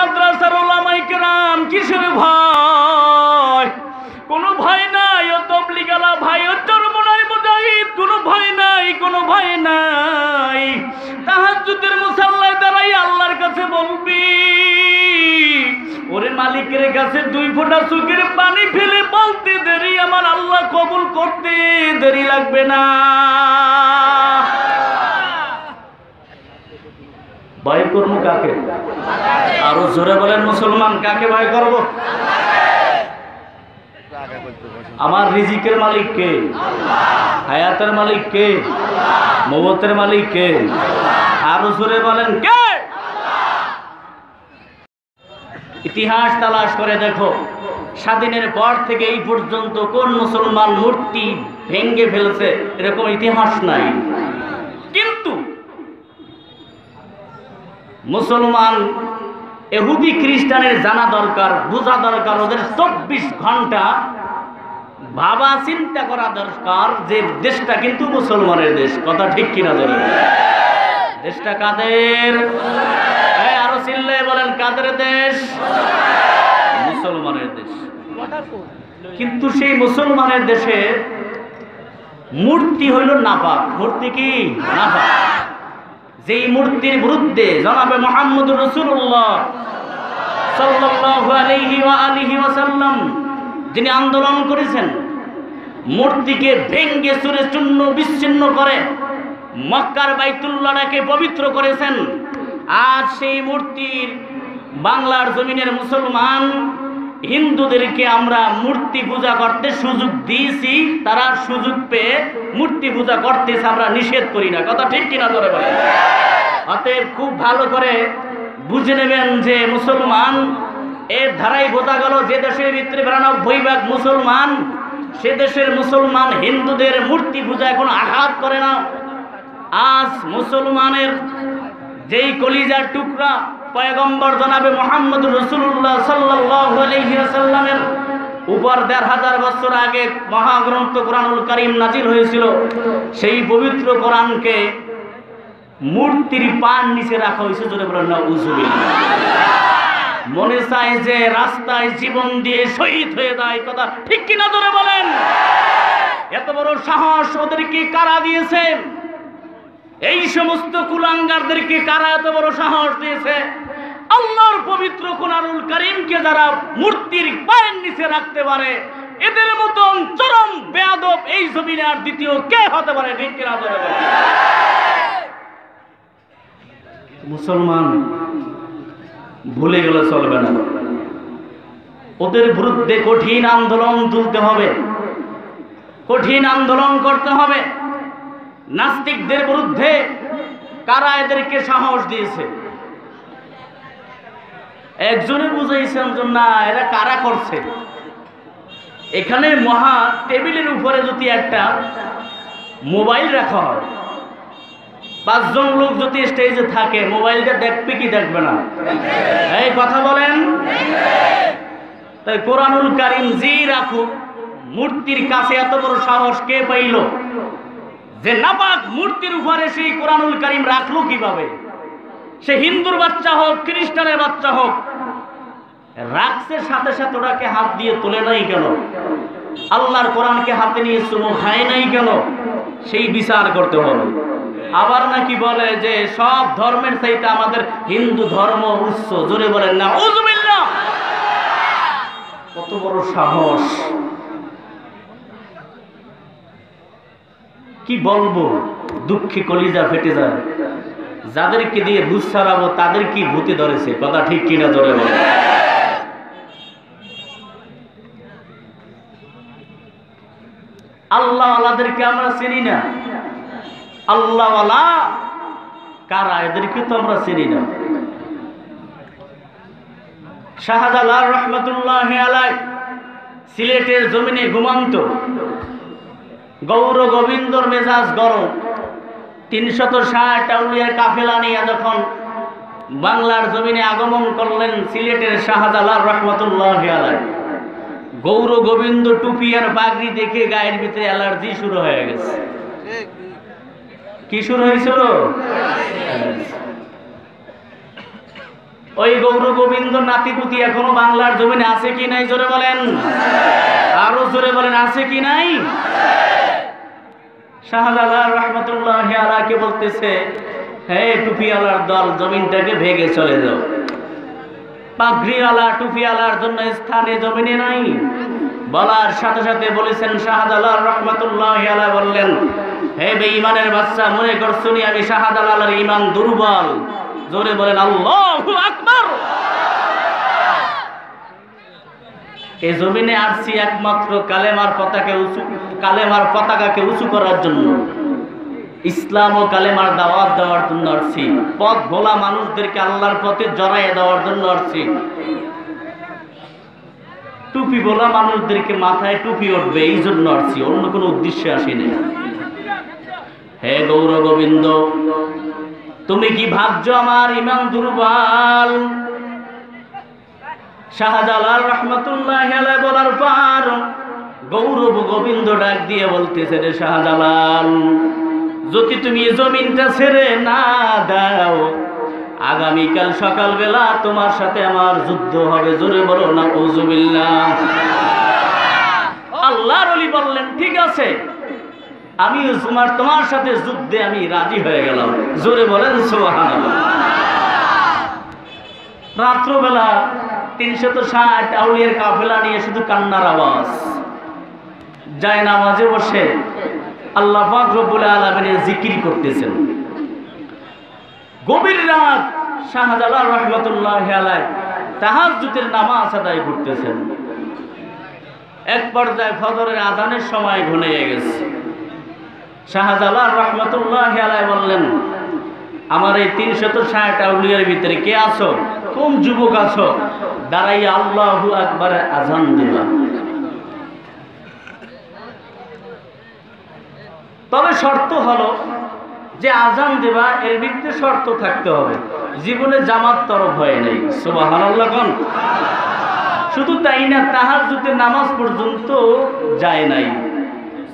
মাদ্রাসার উলামায়ে কেরাম কিসের ভয়? কোনো ভয় নাই। ও তবলিগালা ভাই, ও চরমনাই মুজাহিদ, কোনো ভয় নাই, কোনো ভয় নাই। তাহাজ্জুদের মুসাল্লায় দাঁড়াই আল্লাহর কাছে বলবি, ওরে মালিকের কাছে 2 ফোঁটা চোখের পানি ফেলে বলতে দেরি, আমার আল্লাহ কবুল করতে দেরি লাগবে না। ভয় করবো কাকে? আরো জোরে বলেন মুসলমান, কাকে ভয় করবো? আমার রিজিকের মালিক কে? হায়াতের মালিক কে? মওতের মালিক কে? আরো জোরে বলেন কে? ইতিহাস তালাশ করে দেখো, স্বাধীনের পর থেকে এই পর্যন্ত কোন মুসলমান মূর্তি ভেঙ্গে ফেলছে এরকম ইতিহাস নাই। কিন্তু মুসলমান ইহুদি খ্রিস্টানের জানা দরকার, বোঝা দরকার, ওদের 24 ঘন্টা ভাবা চিন্তা করা দরকার যে দেশটা কিন্তু মুসলমানের দেশ। কথা ঠিক কিনা বলেন? দেশটা কাদের? আরো চিল্লে বলেন, কাদের দেশ? মুসলমানের দেশ। কিন্তু সেই মুসলমানের দেশে মূর্তি হইল নাপাক। মূর্তি কি? নাপাক। যেই মূর্তির বিরুদ্ধে জনাবে মুহাম্মদুর রাসূলুল্লাহ সাল্লাল্লাহু আলাইহি ওয়া আলিহি ওয়াসাল্লাম যিনি আন্দোলন করেছেন, মূর্তিকে ভেঙ্গে চুরে চূর্ণ বিচ্ছিন্ন করে মক্কার বাইতুল্লাহকে পবিত্র করেছেন। আজ সেই মূর্তির বাংলার জমিনের মুসলমান হিন্দুদেরকে আমরা মূর্তি পূজা করতে সুযোগ দিয়েছি, তারা সুযোগ পেয়ে মূর্তি পূজা করতেছে, আমরা নিষেধ করি না। কথা ঠিক কিনা ধরে বলেন? অতএব খুব ভালো করে বুঝে নেবেন যে মুসলমান এর ধারাই বোঝা গেল যে দেশের ভিতরে 92% মুসলমান, সে দেশের মুসলমান হিন্দুদের মূর্তি পূজায় কোনো আঘাত করে না। আজ মুসলমানের যেই কলিজার টুকরা পয়গম্বর জনাবে মুহাম্মদুর রাসূলুল্লাহ সাল্লাল্লাহু আলাইহি ওয়াসাল্লামের উপর ১৫০০ বছর আগে মহাগ্রন্থ কোরআনুল কারীম নাজিল হয়েছিল, সেই পবিত্র কোরআনকে মূর্তির পার নিচে রাখা হয়েছে। জোরে বলেন নাউযুবিল্লাহ। মনে চায় যে রাস্তায় জীবন দিয়ে শহীদ হয়ে যায়। কথা ঠিক কিনা জোরে বলেন? এত বড় সাহস ওদেরকে কারা দিয়েছে? এই সমস্ত কুলাঙ্গারদেরকে কারা এত বড় সাহস দিয়েছে? আল্লাহর পবিত্র কোরআনুল কারীমকে যারা মূর্তির পায়ের নিচে রাখতে পারে, এদের মতন চরম বেয়াদব এই জমিনে আর দ্বিতীয় কে হতে পারে? ঠিক কিনা বলে? মুসলমান ভুলে গেলে চলবে না, ওদের বিরুদ্ধে কঠিন আন্দোলন তুলতে হবে, কঠিন আন্দোলন করতে হবে। নাস্তিকদের বিরুদ্ধে কারা এদেরকে সাহস দিয়েছে? একজনে বুঝাইছেন যে না, এরা কারা করছে। এখানে মহা টেবিলের উপরে যদি একটা মোবাইল রাখা হয়, 5 জন লোক যদি স্টেজে থাকে, মোবাইলটা দেখবে কি দেখবে না? এই কথা বলেন। তাই কোরআনুল কারীম জি রাখুক, মূর্তির কাছে এত বড় সাহস কে পাইল যে নাপাক মূর্তির উপরে সেই কোরআনুল কারীম রাখলো কিভাবে? সে হিন্দুর বাচ্চা হোক, খ্রিস্টানের বাচ্চা হোক, রাখছে সাথে সাথে ওটাকে হাত দিয়ে তোলে নাই কেন? আল্লাহর কোরআনকে হাতে নিয়ে চুমো খায় নাই কেন? সেই বিচার করতে হবে। আবার নাকি বলে যে সব ধর্মের চাইতে আমাদের হিন্দু ধর্ম উচ্চ। জোরে বলেন না নাউযুবিল্লাহ। কত বড় সাহস! কি বলবো, দুঃখে কলিজা ফেটে যায়। যাদেরকে দিয়ে ভূত ছাড়াবো তাদের কি ভূতে ধরেছে? কথা ঠিক কিনা জোরে বলে? আল্লাহওয়ালাদেরকে আমরা চিনি না। আল্লাহওয়ালা কারা? এদেরকে তো আমরা চিনি না। শাহজালাল রাহমাতুল্লাহি আলাইহি সিলেটের জমিনে ঘুমান্ত, গৌর গোবিন্দর মেজাজ গরম। 360 আউলিয়ার কাফেলা নিয়ে যখন বাংলার জমিনে আগমন করলেন সিলেটের শাহজালাল রাহমাতুল্লাহি আলাইহি, গৌর গোবিন্দ টুপি আর পাগড়ি দেখে গায়ের ভিতরে অ্যালার্জি শুরু হয়ে গেছে। কি শুরু হয়েছিল? ওই গৌর গোবিন্দ নাতিপুতি এখনো বাংলার জমিনে আছে কি নাই জোরে বলেন, আরো জোরে বলেন আছে কি নাই? শাহজালাল রহমতুল্লাহ আলাইহি বলতেছে, হে টুপিওয়ালার দল, জমিনটাকে ভেঙে চলে যাও। পাগড়িওয়ালা টুপিওয়ালার জন্য স্থানে জমিনে নাই। বলার সাথে সাথে বলেছেন শাহজালাল রহমতুল্লাহ আলাইহি বললেন, হে বেঈমানের বাচ্চা, মনে করছো নি আমি শাহজালালের ঈমান দুর্বল? জোরে বলেন আল্লাহু আকবার। এই জমিনে আসছি একমাত্র কালেমার পতাকাকে উঁচু করার জন্য, ইসলাম ও কালেমার দাওয়াত দেওয়ার জন্য আসছি, পথ ভোলা মানুষদেরকে আল্লাহর পথে জড়াইয়ে দেওয়ার জন্য আসছি। টুপি ভোলা মানুষদেরকে মাথায় টুপি উঠবে এই জন্য আসছি, অন্য কোনো উদ্দেশ্যে আসিনি। হে গৌর গোবিন্দ, তুমি কি ভাবছো আমার ঈমান দুর্বল? শাহজালাল রহমতুল্লাহ আলাইহি বলার পর গৌরব গোবিন্দ ডাক দিয়ে বলতেছে, রে শাহজালাল, যদি তুমি জমিনটা ছেড়ে না দাও, আগামীকাল সকালবেলা তোমার সাথে আমার যুদ্ধ হবে। জোরে বলো না উযুবিল্লাহ। আল্লাহর ওলি বললেন, ঠিক আছে, আমি তোমার সাথে যুদ্ধে আমি রাজি হয়ে গেলাম। জোরে বলেন সুবহানাল্লাহ। রাত্রবেলা 360 আউলিয়ার কাফেলা নিয়ে শুধু কান্নার আওয়াজ, যায় নামাজে বসে আল্লাহ পাক রব্বুল আলামিনের জিকির করতেছেন। গভীর রাত শাহজালাল রহমতুল্লাহ আলাইহি তাহাজ্জুদের নামাজ আদায় করতেছেন। এক পর্যায়ে ফজরের আযানের সময় ঘনিয়ে গেছে। শাহজালাল রহমতুল্লাহ আলাইহি বললেন, আমার এই 360 আউলিয়ার ভিতরে কে আছো? কোন যুবক আছো? দাঁড়াইয়া আল্লাহু আকবার আযান দিবা। তবে শর্ত হলো যে আযান দেবা এর ভিতরে শর্ত থাকতে হবে, জীবনে জামাত তরফ হয় নাই। সুবহানাল্লাহ কোন? শুধু তাই না, তাহাজ্জুদের নামাজ পর্যন্ত যায় নাই।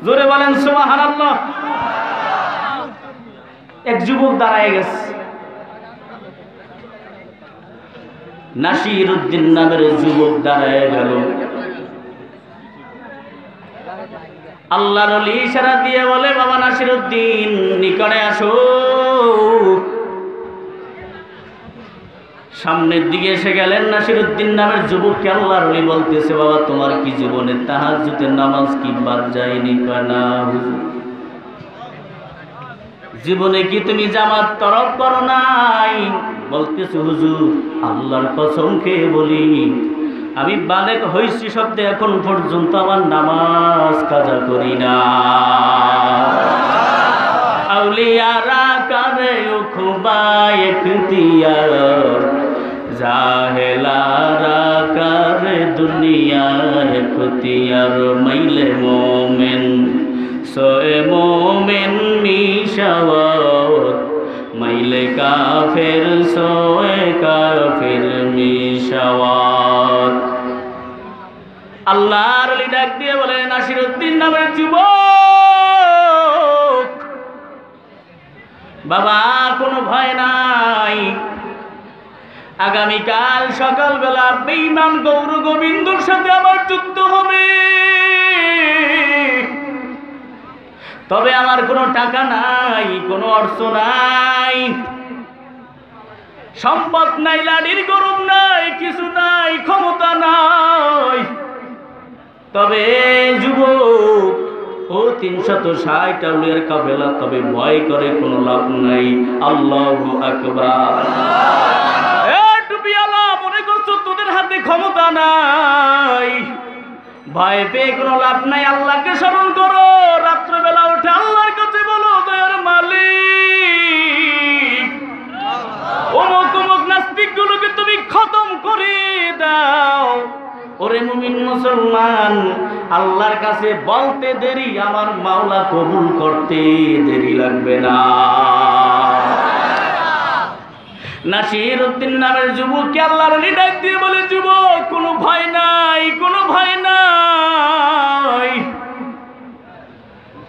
জোরে বলেন সুবহানাল্লাহ। এক যুবক দাঁড়ায় গেছে, নাসিরউদ্দিন নামের যুবক দাঁড়ায় গেল। আল্লাহর ওলি ইশারা দিয়ে বলে, বাবা নাসিরউদ্দিন, নিকটে আসো। সামনের দিকে এসে গেলেন। নাসিরউদ্দিন নামের যুবককে আল্লাহর ওলি বলতেছে, বাবা তোমার কি জীবনে তাহাজ্জুদের নামাজ কি বাদ যায়নি? কয় না হুজুর। জীবনে কি তুমি জামাত তরফ করো নাই? বলতেছে, হুজুর আল্লাহর কসম খেয়ে বলি, আমি বালেগ হইছি শব্দে এখন পর্যন্ত আমার নামাজ কাজা করি না। আউলিয়ারা করে খুবা ইখতিয়ার, জাহেলারা করে দুনিয়া ইখতিয়ার। মাইলে মোমেন সোয়ে মোমেন মিশাওয়াত, মাইলে কাফের সোয়ে কাফের মিশাওয়াত। আল্লাহর ওলি ডাক দিয়ে বলে, নাসিরউদ্দিন নামের যুবক, বাবা কোনো ভয় নাই, আগামীকাল সকালবেলা বেঈমান গৌর গোবিন্দর সাথে আমার যুদ্ধ হবে। তবে আমার কোনো টাকা নাই, কোনো অর্থ নাই, সম্পদ নাই, লাঠির গরম নাই, কিছু নাই, ক্ষমতা নাই। তবে যুবক, ও 360 আউলিয়ার কাফেলা, তবে ভয় করে কোনো লাভ নাই। আল্লাহু আকবার। এ টুপিওয়ালা, মনে করছো তোদের হাতে ক্ষমতা নাই? ভয় পেয়ে কোনো লাভ নাই, আল্লাহকে স্মরণ করো। রাত্রবেলা উঠে আল্লাহর কাছে বলো, দয়ার মালিক, অমুক অমুক নাস্তিকগুলোকে তুমি খতম করে দাও। ওরে মুমিন মুসলমান, আল্লাহর কাছে বলতে দেরি, আমার মাওলা কবুল করতে দেরি লাগবে না। নাসিরউদ্দিন নামের যুবককে আল্লাহর ওলি ডাক দিয়ে বলে, যুবক কোনো ভয় নাই, কোনো ভয় নাই,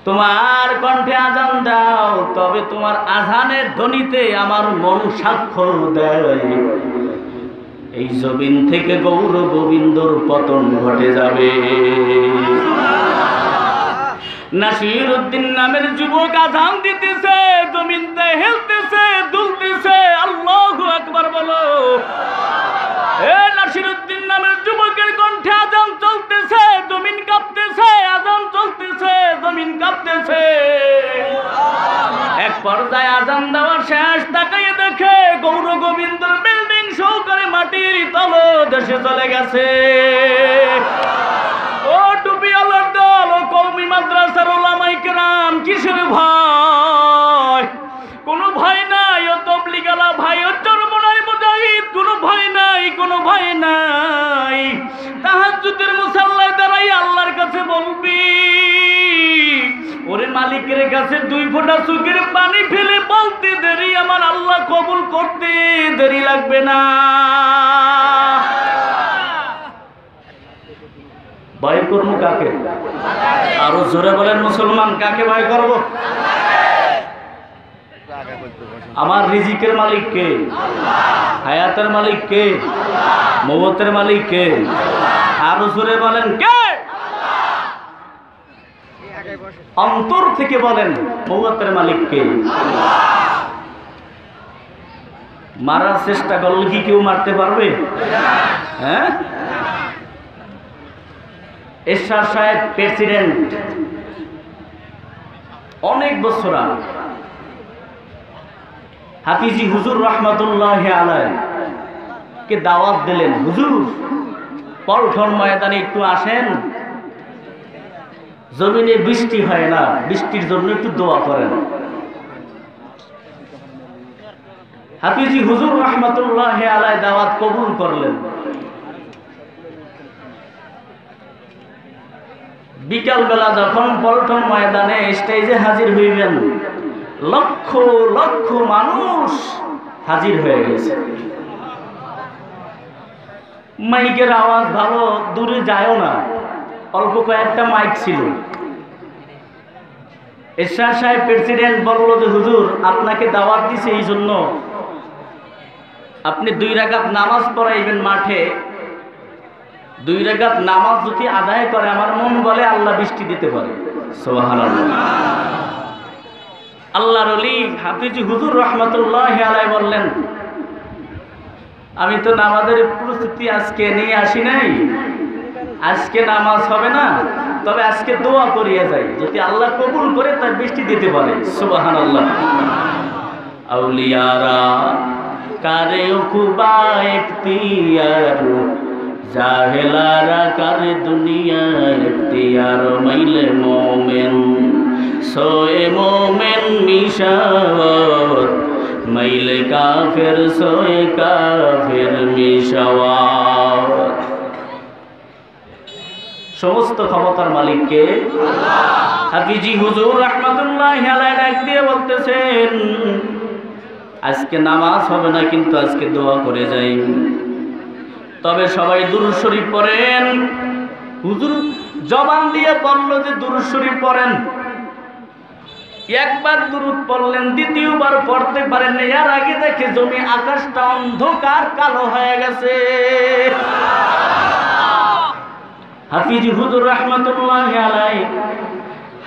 তোমার কণ্ঠে আযান দাও, তবে তোমার আযানের ধ্বনিতে আমার মন সাক্ষ্য দেয় এই জমিন থেকে গৌর গোবিন্দর পতন ঘটে যাবে। নাসিরউদ্দিন নামের যুবক আযান দিতেছে, জমিনতে হেলতেছে, দুলতেছে। আল্লাহু আকবার বলো। এ নাসিরউদ্দিন নামের যুবকের কণ্ঠে আযান চলতেছে, জমিন কাঁপতেছে। আযান চলতেছে, জমিন কাঁপতেছে। এক পর্যায়ে আযান দেওয়া শেষ, তাকিয়ে দেখে গৌর গোবিন্দর বিল্ডিং সহকারে মাটির তলদেশে চলে গেছে। ও টুপিওয়ালার দল, ও কওমি মাদ্রাসার ওলামায়ে কেরাম, কিসের ভয়? কোনো ভয় নাই। ও তবলিগালা ভাই, ও চরমনাই মুজাহিদ, কোনো ভয় নাই, কোনো ভয় নাই। তাহাজ্জুদের মুসাল্লায় দাঁড়াই আল্লাহর কাছে বলবি, ওরে মালিকের কাছে 2 ফোঁটা চোখের পানি ফেলে বলতে দেরি, আমার আল্লাহ কবুল করতে দেরি লাগবে না। ভয় করবো কাকে? আরো জোরে বলেন মুসলমান, কাকে ভয় করব? আমার রিজিকের মালিক কে? হায়াতের মালিক কে? মওতের মালিক কে? আরো জোরে বলেন কে? অন্তর থেকে বলেন মওতের মালিক কে? মারার চেষ্টা করলে কি কেউ মারতে পারবে? হ্যাঁ, এরশাদ সাহেব প্রেসিডেন্ট অনেক বছর আগে হাফিজি হুজুর রহমাতুল্লাহি আলাইহি কে দাওয়াত দিলেন, হুজুর পল্টন ময়দানে একটু আসেন, জমিনে বৃষ্টি হয় না, বৃষ্টির জন্য একটু দোয়া করেন। হাফিজি হুজুর রহমাতুল্লাহি আলাইহি দাওয়াত কবুল করলেন। বিকাল বেলা যখন পল্টন ময়দানে স্টেজে হাজির হইবেন, লক্ষ লক্ষ মানুষ হাজির হয়ে গেছে। মাইকের আওয়াজ ভালো, দূরে যায়ও না, অল্প কয়েকটা মাইক ছিল। এরশাদ সাহেব প্রেসিডেন্ট বলল যে হুজুর আপনাকে দাওয়াত দিছে, এই জন্য আপনি 2 রাকাত নামাজ পড়াইবেন মাঠে। 2 রাকাত নামাজ যদি আদায় করে, আমার মন বলে আল্লাহ বৃষ্টি দিতে পারে। সুবহানাল্লাহ। আল্লাহর ওলি হাফিজি হুজুর রহমাতুল্লাহি আলাইহি বললেন, আমি তো নামাজের প্রস্তুতি আজকে নিয়ে আসি নাই, আজকে নামাজ হবে না, তবে আজকে দোয়া করিয়া যাই, যদি আল্লাহ কবুল করে তার বৃষ্টি দিতে পারে। সুবহানাল্লাহ। আউলিয়ারা কারে খুবা ইখতিয়ার, জাহেলারা কারে দুনিয়া ইখতিয়ার, মাইলে মোমেন সোয়ে মোমেন মিশাওয়াত, মাইলে কাফের সোয়ে কাফের মিশাওয়াত। সমস্ত ক্ষমতার মালিককে হাফিজি হুজুর রাহমাতুল্লাহি আলাইহি ডাক দিয়ে বলতেছেন, আজকে নামাজ হবে না, কিন্তু আজকে দোয়া করে যাই। তবে সবাই দুরূদ শরীফ পড়েন। হুজুর জবান দিয়ে বলল যে দুরূদ শরীফ পড়েন। একবার দুরূদ পড়লেন, দ্বিতীয়বার পড়তে পারেন না। এর আগে দেখে জমি আকাশটা অন্ধকার কালো হয়ে গেছে। হাফিজি হুজুর রাহমাতুল্লাহি আলাইহি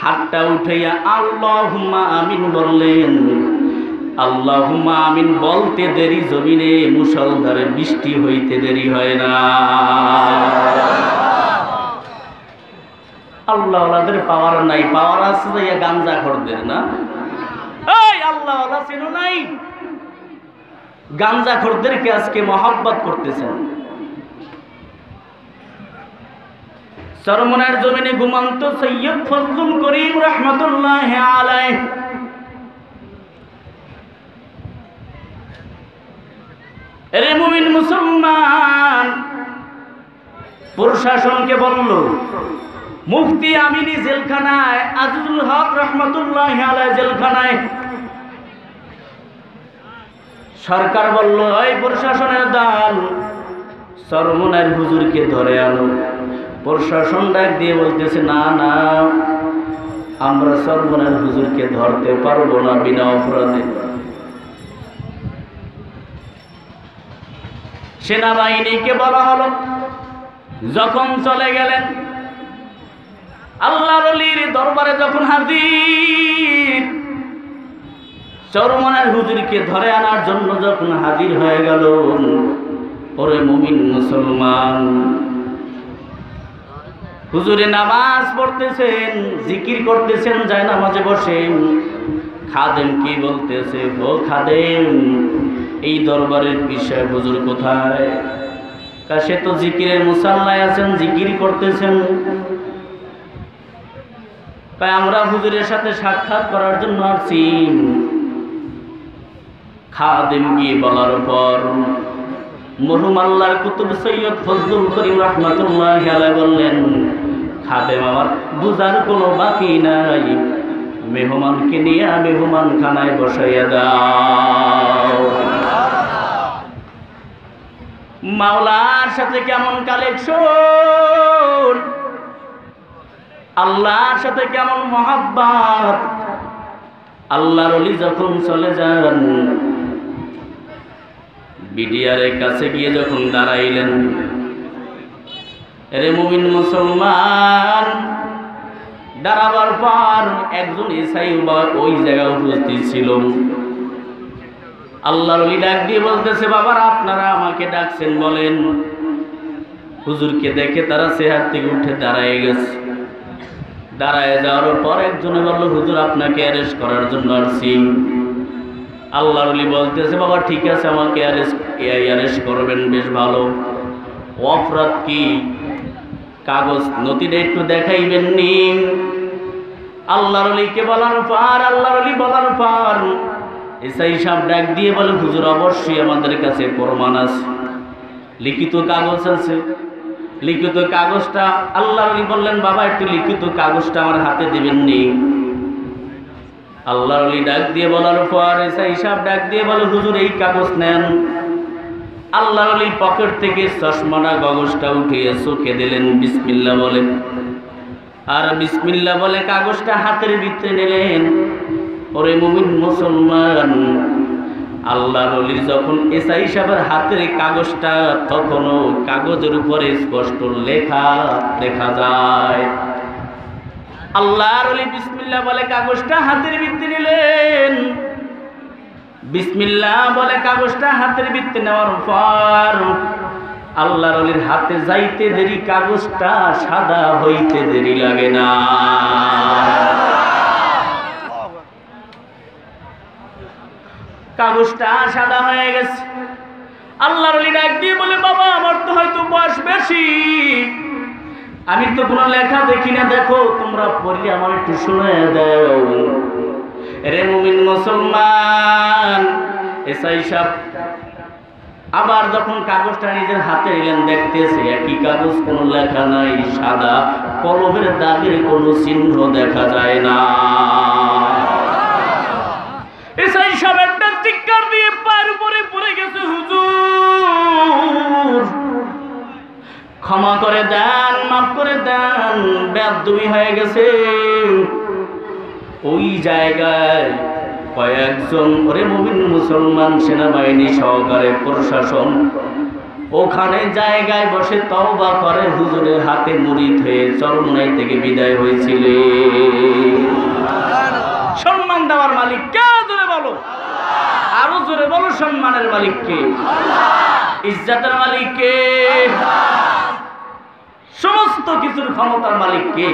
হাতটা উঠাইয়া আল্লাহুম্মা আমিন বললেন। আল্লাহুম্মা আমিন বলতে দেরি জমিনে মুষলধারে বৃষ্টি হইতে দেরি হয় না। আল্লাহওয়ালাদের পাওয়ার নাই, পাওয়ার আছে যে গাঞ্জা খোরদের না। এই আল্লাহওয়ালা চেনো নাই? গাঞ্জা খোরদেরকে আজকে মহব্বত করতেছেন। চরমনার জমিনে ঘুমন্ত সৈয়দ ফজলুল করিম রাহমাতুল্লাহি আলাইহি এরে মুমিন মুসলমান প্রশাসনকে বলল, মুফতি আমিনী জেলখানায়, আজিজুল হক রাহমাতুল্লাহি আলাইহি জেলখানায়। সরকার বলল, এই প্রশাসনের দল চরমনার হুজুরকে ধরে আনো। প্রশাসন ডাক দিয়ে বলতেছে, না না, আমরা চরমনার হুজুরকে ধরতে পারবো না বিনা অপরাধে। সেনাবাহিনীকে বলা হলো, যখন চলে গেলেন আল্লাহর ওলির দরবারে যখন হাজির, চরমনার হুজুরকে ধরে আনার জন্য যখন হাজির হয়ে গেল, ওরে মুমিন মুসলমান, হুজুরে নামাজ পড়তেছেন, জিকির করতেছেন, যায় নামাজে বসে। খাদেম কি বলতেছে, ও খাদেম, এই দরবারের বিষয় হুজুর কোথায়? সে তো জিকিরের মুসাল্লায় আছেন, জিকির করতেছেন। তাই আমরা হুজুরের সাথে সাক্ষাৎ করার জন্য আসছি। খাদেম গিয়ে বলার পর মরহুম আল্লাহর কুতুব সৈয়দ ফজলুল করিম রাহমাতুল্লাহি আলাইহি বললেন, খাদেম আমার বুঝার কোনো বাকি নাই, মেহমানকে নিয়ে মেহমান খানায় বসাইয়া দাও। মাওলার সাথে কেমন কালেকশন, আল্লাহর সাথে কেমন মহাব্বত। আল্লাহর ওলি যখন চলে যান, বিডিআরের কাছে গিয়ে যখন দাঁড়াইলেন, রে মুমিন মুসলমান, দাঁড়াবার পর একজন ইসাই ওই জায়গায় উপস্থিত ছিল। আল্লাহর ওলি ডাক দিয়ে বলতেছে, বাবারা আপনারা আমাকে ডাকছেন, বলেন। হুজুরকে দেখে তারা চেহার থেকে উঠে দাঁড়ায় গেছে। দাঁড়ায় যাওয়ার পর একজনে বলল, হুজুর আপনাকে অ্যারেস্ট করার জন্য আসছি। আল্লাহর ওলি বলতেছে, বাবা ঠিক আছে, আমাকে অ্যারেস্ট করবেন, বেশ ভালো। অপরাধ কি? কাগজ নথিটা একটু দেখাইবেন নি? আল্লাহর ওলিকে বলার পর এসআই সাহেব ডাক দিয়ে বলে, হুজুর অবশ্যই আমাদের কাছে প্রমাণ আছে, লিখিত কাগজ আছে। লিখিত কাগজটা আল্লাহর ওলি বললেন, বাবা একটু লিখিত কাগজটা আমার হাতে দিবেন নি? আল্লাহর ওলি ডাক দিয়ে বলার পর এসআই সাহেব ডাক দিয়ে বলে, হুজুর এই কাগজ নেন। আল্লাহর ওলি পকেট থেকে চশমাটা কাগজটা উঠিয়ে চোখে দিলেন, বিসমিল্লাহ বলেন। আর বিসমিল্লাহ বলে কাগজটা হাতের ভিতরে নিলেন। ওরে মুমিন মুসলমান, আল্লাহর ওলির যখন এসআই সাহেবের হাতের কাগজটা, তখনও কাগজের উপরে স্পষ্ট লেখা দেখা যায়। আল্লাহর ওলি বিসমিল্লাহ বলে কাগজটা হাতের ভিতরে নিলেন। বিসমিল্লাহ বলে কাগজটা হাতের ভিতরে নেওয়ার পর আল্লাহর ওলির হাতে যাইতে দেরি, কাগজটা সাদা হইতে দেরি লাগে না। কাগজটা সাদা হয়ে গেছে। আল্লাহর ওলি ডাক দিয়ে বলে, বাবা আমার তো হয়তো বয়স বেশি, আমি তো কোনো লেখা দেখি না, দেখো তোমরা পড়লে আমার একটু শুনে দাও। রে মুমিন মুসলমান, এসআই সাহেব আবার যখন কাগজটা নিজের হাতে নিলেন, দেখতেছে একই কাগজ, কোনো লেখা নাই, সাদা, কলমের দাগের কোনো চিহ্ন দেখা যায় না। এসআই সাহেব একটা চিৎকার দিয়ে পায়ের উপরে পড়ে গেছে, হুজুর ক্ষমা করে দেন, মাফ করে দেন, বেয়াদবি হয়ে গেছে। ওই জায়গায় কয়েকজন ওরে মুমিন মুসলমান সেনাবাহিনী সহকারে প্রশাসন ওখানে জায়গায় বসে তওবা করে হুজুরের হাতে মুরিদ হয়ে চরমনাই থেকে বিদায় হয়েছিল। সম্মান দেওয়ার মালিক কে? জোরে বলো, আরো জোরে বলো, সম্মানের মালিক কে? ইজ্জতের মালিক কে? সমস্ত কিছুর ক্ষমতার মালিক কে?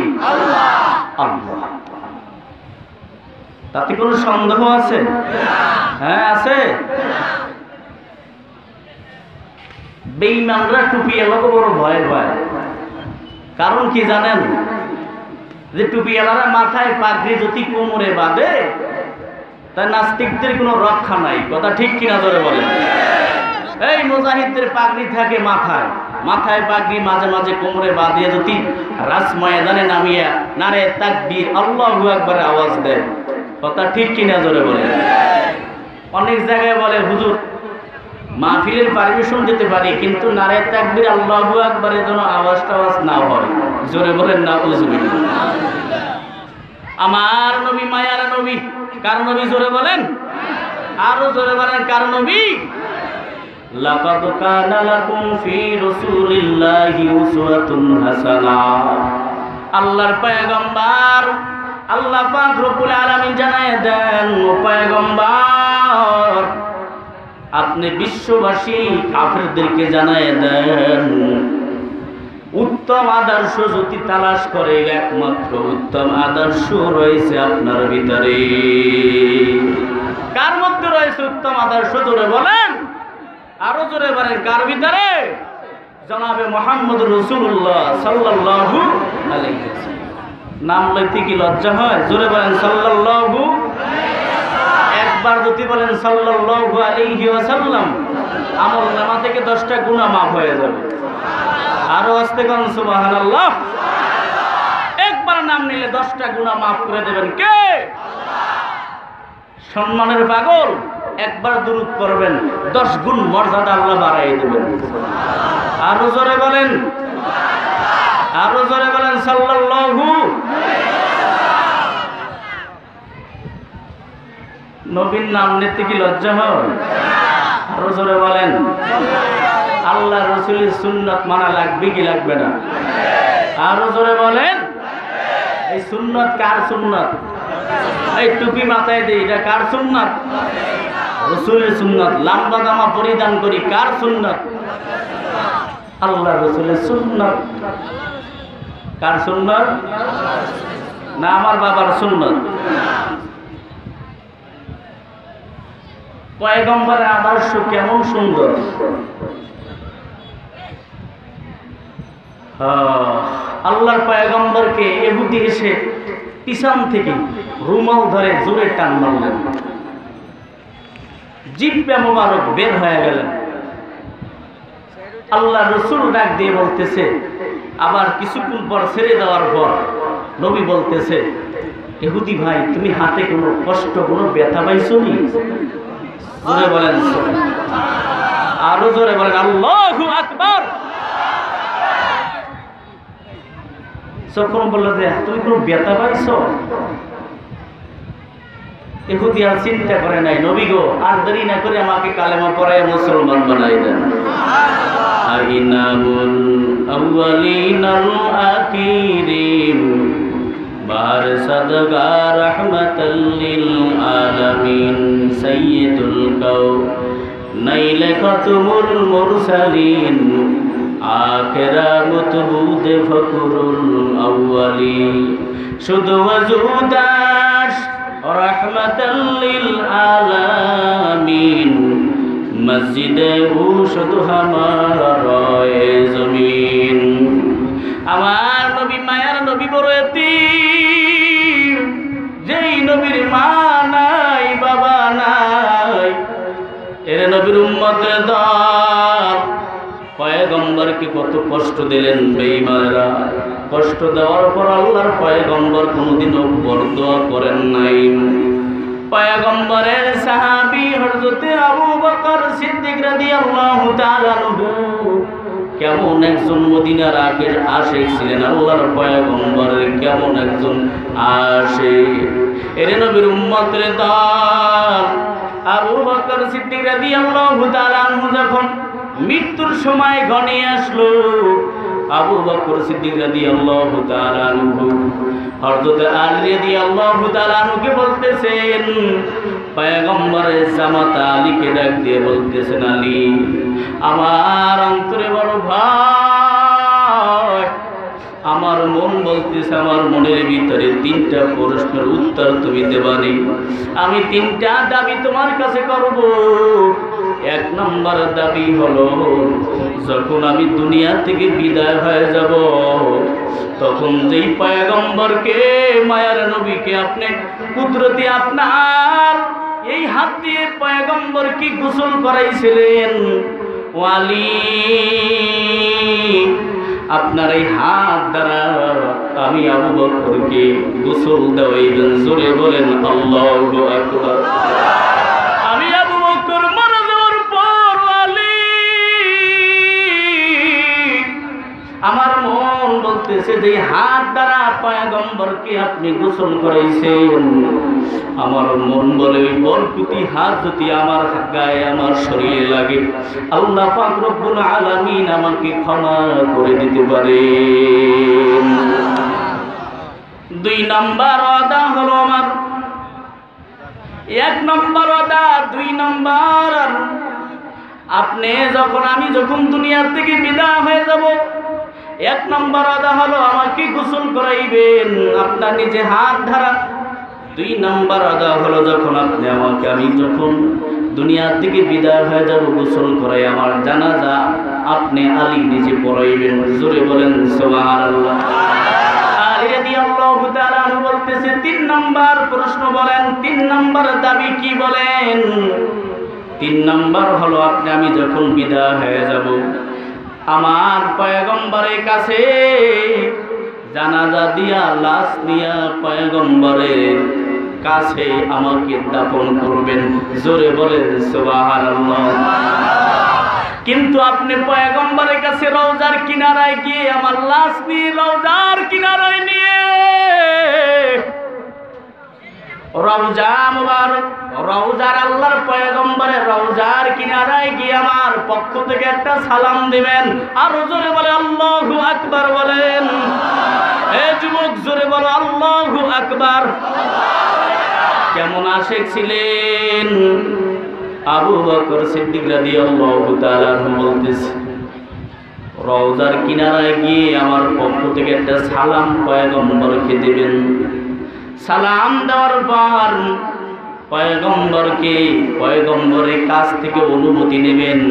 আল্লাহ। তাতে কোনো সন্দেহ আছে? হ্যাঁ আছে। বেঈমানরা টুপি এলাকা বড় ভয় ভয়, কারণ কি জানেন? যে টুপি এলারা মাথায় পাগড়ি যদি কোমরে বাঁধে, তাই নাস্তিকদের কোনো রক্ষা নাই। কথা ঠিক কিনা জোরে বলেন? এই মুজাহিদদের পাগড়ি থাকে মাথায়, মাথায় পাগড়ি মাঝে মাঝে কোমরে বাঁধিয়ে যদি রাজ ময়দানে নামিয়ে নারে তাকবীর আল্লাহু আকবার আওয়াজ দেয়। কথা ঠিক কিনা জোরে বলে? অনেক জায়গায় বলে, হুজুর মাহফিলের পারমিশন দিতে পারি, কিন্তু নারে তাকবীর আল্লাহু আকবারের জন্য আওয়াজ না হয়। জোরে বলেন না উজবিল্লাহ। আমার নবী মায়ার নবী, কার নবী? জোরে বলেন, আরো জোরে বলেন, কার নবী? লাকাদ কানা লাকুম ফি রাসূলিল্লাহি উসওয়াতুন হাসানাহ। আল্লাহর পয়গম্বর আল্লাহ পাক রব্বুল আলামিন জানায় দেন, ও পয়গম্বর আপনি বিশ্ববাসী কাফেরদেরকে জানায় দেন, উত্তম আদর্শ যদি তালাশ করে একমাত্র উত্তম আদর্শ রয়েছে আপনার ভিতরে। কার মধ্যে রয়েছে উত্তম আদর্শ? জোরে বলেন, আরো জোরে বলেন, কার ভিতরে? জনাবে মুহাম্মদুর রাসূলুল্লাহ সাল্লাল্লাহু আলাইহি ওয়াসাল্লাম। নাম লইতে কি লজ্জা হয়? জোরে বলেন সাল্লাল্লাহু। একবার যদি বলেন সাল্লাল্লাহু আলাইহি ওয়াসাল্লাম, আমল নামা থেকে 10টা গুনাহ মাফ হয়ে যাবে। আরো আস্তে কোন সুবহানাল্লাহ। একবার নাম নিলে 10টা গুনাহ মাফ করে দেবেন কে? সম্মানের পাগল, একবার দুরূদ পড়বেন 10 গুণ মর্যাদা আল্লাহ বাড়াই দেবেন। আরো জোরে বলেন, আরো জোরে বলেন সাল্লাল্লাহু। নবীর নাম নিতে কি লজ্জা হয়? আরো জোরে বলেন। আল্লাহ রাসূলের সুন্নাত মানা লাগবে কি লাগবে না? আরো জোরে বলেন। এই সুন্নাত কার সুন্নাত? এই টুপি মাথায় দেই, এটা কার সুন্নাত? রাসূলের সুন্নাত। লম্বা জামা পরিধান করি, কার সুন্নাত? আল্লাহ রাসূলের সুন্নাত। কার সুন্নাত? না আমার বাবার সুন্নাত। পয়গম্বরের আদর্শ কেমন সুন্দর। আল্লাহর পয়গম্বরকে ইহুদি এসে পিছন থেকে রুমাল ধরে জোরে টান মারলেন, জিহ্বা মোবারক বের হয়ে গেলেন। আল্লাহ রাসূল ডাক দিয়ে বলতেছে, আবার কিছুক্ষণ পর ছেড়ে দেওয়ার পর নবী বলতেছে, ইহুদি ভাই তুমি হাতে কোনো কষ্ট কোনো ব্যথা পাইছো নি? জোরে বলেন, আরো জোরে বলেন আল্লাহু আকবার। যখন বললো যে তুমি কোনো ব্যথা পাইছো, ইহুদি আর চিন্তা করে নাই, নবী গো আর দেরি না করে আমাকে কালেমা পড়ায় মুসলমান বানাই দেন। আইনামুল আউয়ালিনাল আখিরিন বার সাদগা রাহমাতাল লিল আলামিন সাইয়্যিদুল কাউনাইন খাতুমুল মুরসালিন আখিরা মুতবুদ ফকরুল আউয়ালি শুধু ওয়াজুদাস রাহমাতাল লিল আলামিন মসজিদে ও শুধু আমার রয়ে জমিন। আমার নবী মায়ার নবী বড় এতিম, যেই নবীর মা নাই বাবা নাই, এর নবীর উম্মতের দল পয়গম্বরকে কত কষ্ট দিলেন বেঈমানরা। কষ্ট দেওয়ার পর আল্লাহর পয়গম্বর কোনোদিনও বরদোয়া করেন নাই। পয়গম্বরের সাহাবী হযরতে আবু বকর সিদ্দিক রাদিয়াল্লাহু তাআলা আনহু কেমন একজন মদিনার আগের আশিক ছিলেন, আল্লাহর পয়গম্বরের কেমন একজন আশিক। এর নবীর উম্মতের দল আবু বকর সিদ্দিক রাদিয়াল্লাহু তাআলা আনহু যখন মৃত্যুর সময় ঘনিয়ে আসলো, আবু বকর সিদ্দিক রাদিয়াল্লাহু তাআলা আনহু হযরত আলী রাদিয়াল্লাহু তাআলা আনহুকে বলতেছেন, পয়গম্বরের জামাতা আলীকে ডাক দিয়ে বলতেছেন, আলী আমার অন্তরে বড় ভয়, আমার মন বলতেছে, আমার মনের ভিতরে 3টা প্রশ্নের উত্তর তুমি দেবানি। আমি 3টা দাবি তোমার কাছে করব। 1 নম্বর দাবি হলো, যখন আমি দুনিয়া থেকে বিদায় হয়ে যাব, তখন যেই পয়গম্বরকে মায়ার নবীকে আপনি কুদরতি আপনার এই হাত দিয়ে পয়গম্বরকে গোসল করাইছিলেন, ওয়ালি আপনার এই হাত দ্বারা আমি আবু বকরকে গোসল দেওয়াইবেন। জোরে বলেন আল্লাহু আকবার। আমি আবু বকর মারা যাওয়ার পর আলী আমার মন বলতে বলতেছে যে হাত দ্বারা পয়গম্বরকে আপনি গোসল করাইছেন, আমার মন বলে ওই বরকতি হাত যদি আমার গায়ে আমার শরীরে লাগে, আল্লাহ পাক রব্বুল আলামিন আমাকে ক্ষমা করে দিতে পারেন। 2 নম্বর ওয়াদা হলো আমার, 1 নম্বর ওয়াদা, 2 নম্বর আপনি যখন আমি যখন দুনিয়া থেকে বিদায় হয়ে যাব, 1 নম্বর ওয়াদা হলো আমাকে গোসল করাইবেন আপনার নিজে হাত ধরা। 2 নম্বর ওয়াদা হলো যখন আপনি আমাকে আমি যখন দুনিয়া থেকে বিদায় হয়ে যাব গোসল করাই আমার জানাজা আপনি আলী নিজে পড়াইবেন। জোরে বলেন সুবহানাল্লাহ। আলী রাদিয়াল্লাহু তাআলা বলতেছে 3 নম্বর প্রশ্ন বলেন, 3 নম্বর দাবি কি বলেন? 3 নম্বর হলো আপনি আমি যখন বিদায় হয়ে যাব আমার পয়গম্বরের কাছে জানাজা দিয়া লাশ নিয়া পয়গম্বরের কাছে আমাকে দাফন করবেন। জোরে বলেন সুবহানাল্লাহ। কিন্তু আপনি পয়গম্বরের কাছে রওজার কিনারায় গিয়ে আমার লাশ নিয়ে রওজার কিনারায় নিয়ে রওজা মুবারক রওজার আল্লাহর পয়গম্বরের রওজার কিনারায় গিয়ে আমার পক্ষ থেকে একটা সালাম দিবেন। আর জোরে বলে আল্লাহু আকবার বলেন। এই যুবক জোরে বলো আল্লাহু আকবার। কেমন আশিক ছিলেন আবু বকর সিদ্দিক রাদিয়াল্লাহু তাআলা বলতেছে, রওজার কিনারায় গিয়ে আমার পক্ষ থেকে একটা সালাম পয়গম্বরকে দিবেন। সালাম দেওয়ার পর পয়গম্বরের কাছ থেকে অনুমতি নেবেন,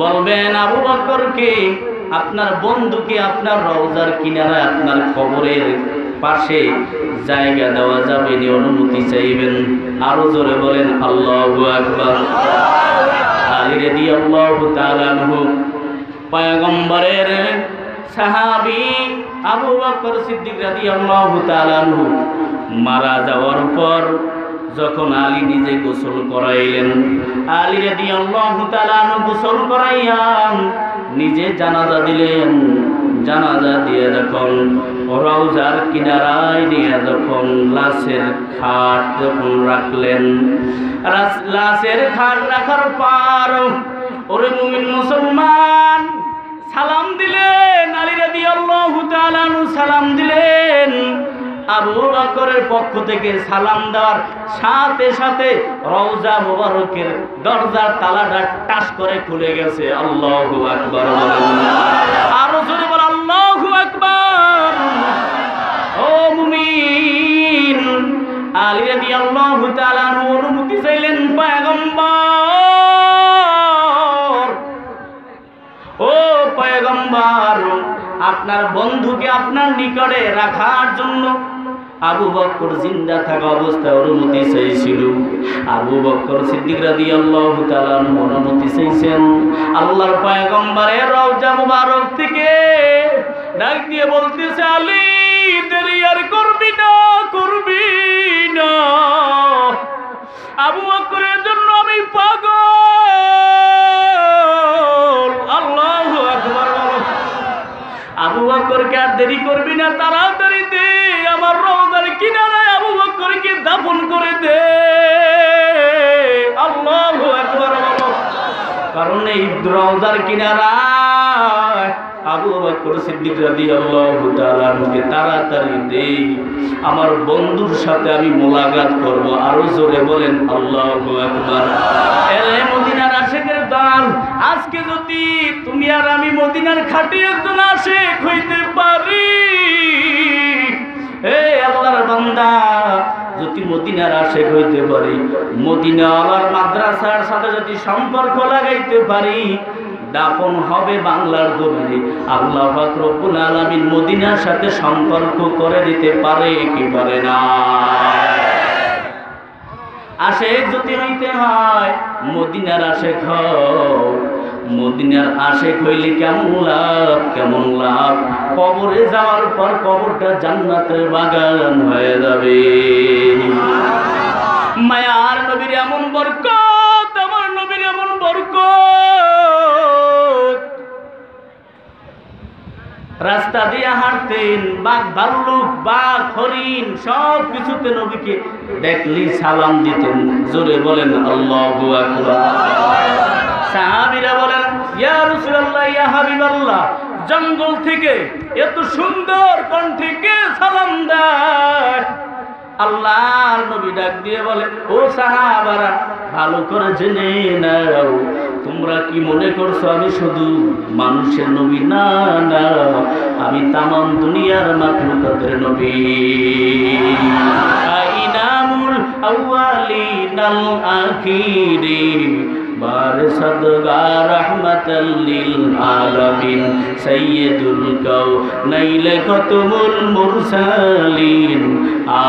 বলবেন আবু বকরকে আপনার বন্ধুকে আপনার রওজার কিনারায় আপনার কবরের পাশে জায়গা দেওয়া যাবে নি, অনুমতি চাইবেন। আরো জোরে বলেন আল্লাহু আকবার। আলী রাদিয়াল্লাহু তাআলা আনহু পয়গম্বরের সাহাবী আবু বকর সিদ্দিক রাদিয়াল্লাহু তাআলা আনহু মারা যাওয়ার পর যখন আলী নিজে গোসল করাইলেন, আলী রাদিয়াল্লাহু তাআলা আনহু গোসল করাইয়া নিজে জানাজা দিলেন। জানাজা দিয়ে যখন রওজার কিনারায় নিয়ে যখন লাশের খাট যখন রাখলেন, লাশের খাট রাখার পর ওরে মুমিন মুসলমান সালাম দিলেন, আলী রাদিয়াল্লাহু তাআলা আনহু সালাম দিলেন। আবু বকরের পক্ষ থেকে সালাম দেওয়ার সাথে সাথে রওজা মুবারকের দরজার তালাটা টাস করে খুলে গেছে। আল্লাহু আকবার বলেন। আরো জোরে বল আল্লাহু আকবার। ও মুমিন, আলী রাদিয়াল্লাহু তাআলা আনহু অনুমতি চাইলেন পয়গম্বর, ও পয়গম্বর আপনার বন্ধুকে আপনার নিকটে রাখার জন্য আবু বকর জিন্দা থাকা অবস্থায় অনুমতি চাইছিল। আবু বকর সিদ্দিক রাদিয়াল্লাহু তাআলা অনুমতি চাইছেন। আল্লাহর পয়গম্বরের রওজা মুবারক থেকে ডাক দিয়ে বলতেছে, আলী দেরি আর করবি না, করবি না। আবু বকরের জন্য আমি পাগল। আল্লাহু আকবার। আবু বকরকে আর দেরি করবি না, তাড়াতাড়ি দে আমার রওজার কিনারায় আবু বকরকে দাফন করে দে। আল্লাহু আকবার। কারণ এই রওজার কিনারায় আবু বকর সিদ্দিক রাদিয়াল্লাহু তাআলা আনহুকে তাড়াতাড়ি দে, আমার বন্ধুর সাথে আমি মোলাকাত করব। আরো জোরে বলেন আল্লাহু আকবার। এরে মদিনার আশিকের দল, আজকে যদি তুমি আর আমি মদিনার খাঁটি একজন আশিক হইতে পারি, হে আল্লাহর বান্দা, যদি মদিনার আশিক হইতে পারি, মদিনাওয়ালার মাদ্রাসার সাথে যদি সম্পর্ক লাগাইতে পারি, দাফন হবে বাংলার জমিনে। আল্লাহ পাক রব্বুল আলামিন মদিনার সাথে সম্পর্ক করে দিতে পারে কি পারে না? আশিক যদি হইতে হয় মদিনার আশিক হও। মদিনার আশিক হইলে কেমন লাভ, কেমন লাভ! কবরে যাওয়ার পর কবরটা জান্নাতের বাগান হয়ে যাবে। মায়ার নবীর এমন বরকত, আমার নবীর এমন বরকত। রাস্তা দিয়ে হাঁটতেন, বাঘ ভাল্লুক বাঘ হরিণ সব কিছুতে নবীকে দেখলি সালাম দিতেন। জোরে বলেন আল্লাহু আকবার। সাহাবীরা বলেন ইয়া রাসূলুল্লাহ ইয়া হাবিবাল্লাহ, জঙ্গল থেকে এত সুন্দর কণ্ঠে কে সালাম দেয়? আল্লাহর নবী ডাক দিয়ে বলে, ও সাহাবারা, ভালো করে জেনে নাও, তোমরা কি মনে করছো আমি শুধু মানুষের নবী? না না, আমি তামাম দুনিয়ার মাখলুকাতের নবী। ইনামুল আউয়ালিনাল আখিরিন বারসাদগা রাহমাতাল লিল আলামিন সাইয়্যিদুল কাউনাইন খতমুল মুরসালিন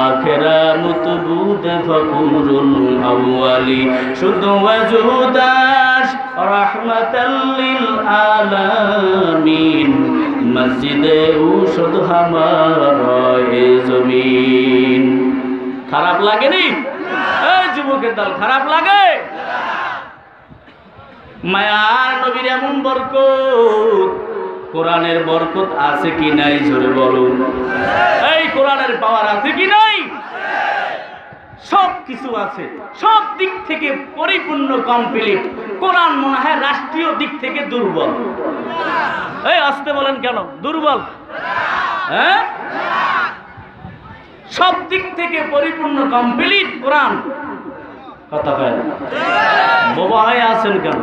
আখিরা মুতবুদ ফকুরুল আউয়ালি শুধু ওয়াজুদাস রাহমাতাল লিল আলামিন মসজিদে উশুদ হামারে জমিন। খারাপ লাগেনি? এই যুবকের দল, খারাপ লাগে? মায়ার নবীর এমন বরকত, কোরআনের বরকত আছে কি নাই? জোরে বলুন। এই কোরআনের পাওয়ার আছে কি নাই? সব কিছু আছে, সব দিক থেকে পরিপূর্ণ কমপ্লিট। কোরআন মনে হয় রাষ্ট্রীয় দিক থেকে দুর্বল। এই আসতে বলেন কেন দুর্বল? হ্যাঁ, সব দিক থেকে পরিপূর্ণ কমপ্লিট কোরআন। কথা কয় না, বোবা হয়ে আছেন কেন?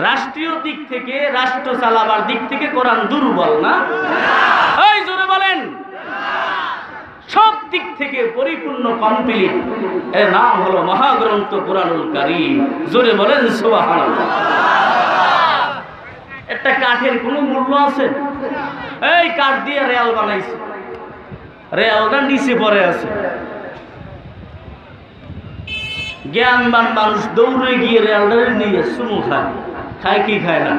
রাষ্ট্রীয় দিক থেকে, রাষ্ট্র চালাবার দিক থেকে কোরআন দুর্বল না? এই জোরে বলেন। সব দিক থেকে পরিপূর্ণ কমপ্লিট। এর নাম হলো মহাগ্রন্থ কোরআনুল কারীম। জোরে বলেন সুবহানাল্লাহ। একটা কাঠের কোনো মূল্য আছে? এই কাঠ দিয়ে রেল বানাইছে, রেলটা নিচে পড়ে আছে। জ্ঞানবান মানুষ দৌড়ে গিয়ে রেলটা নিয়ে চুমু খায়। খায় কি খায় না?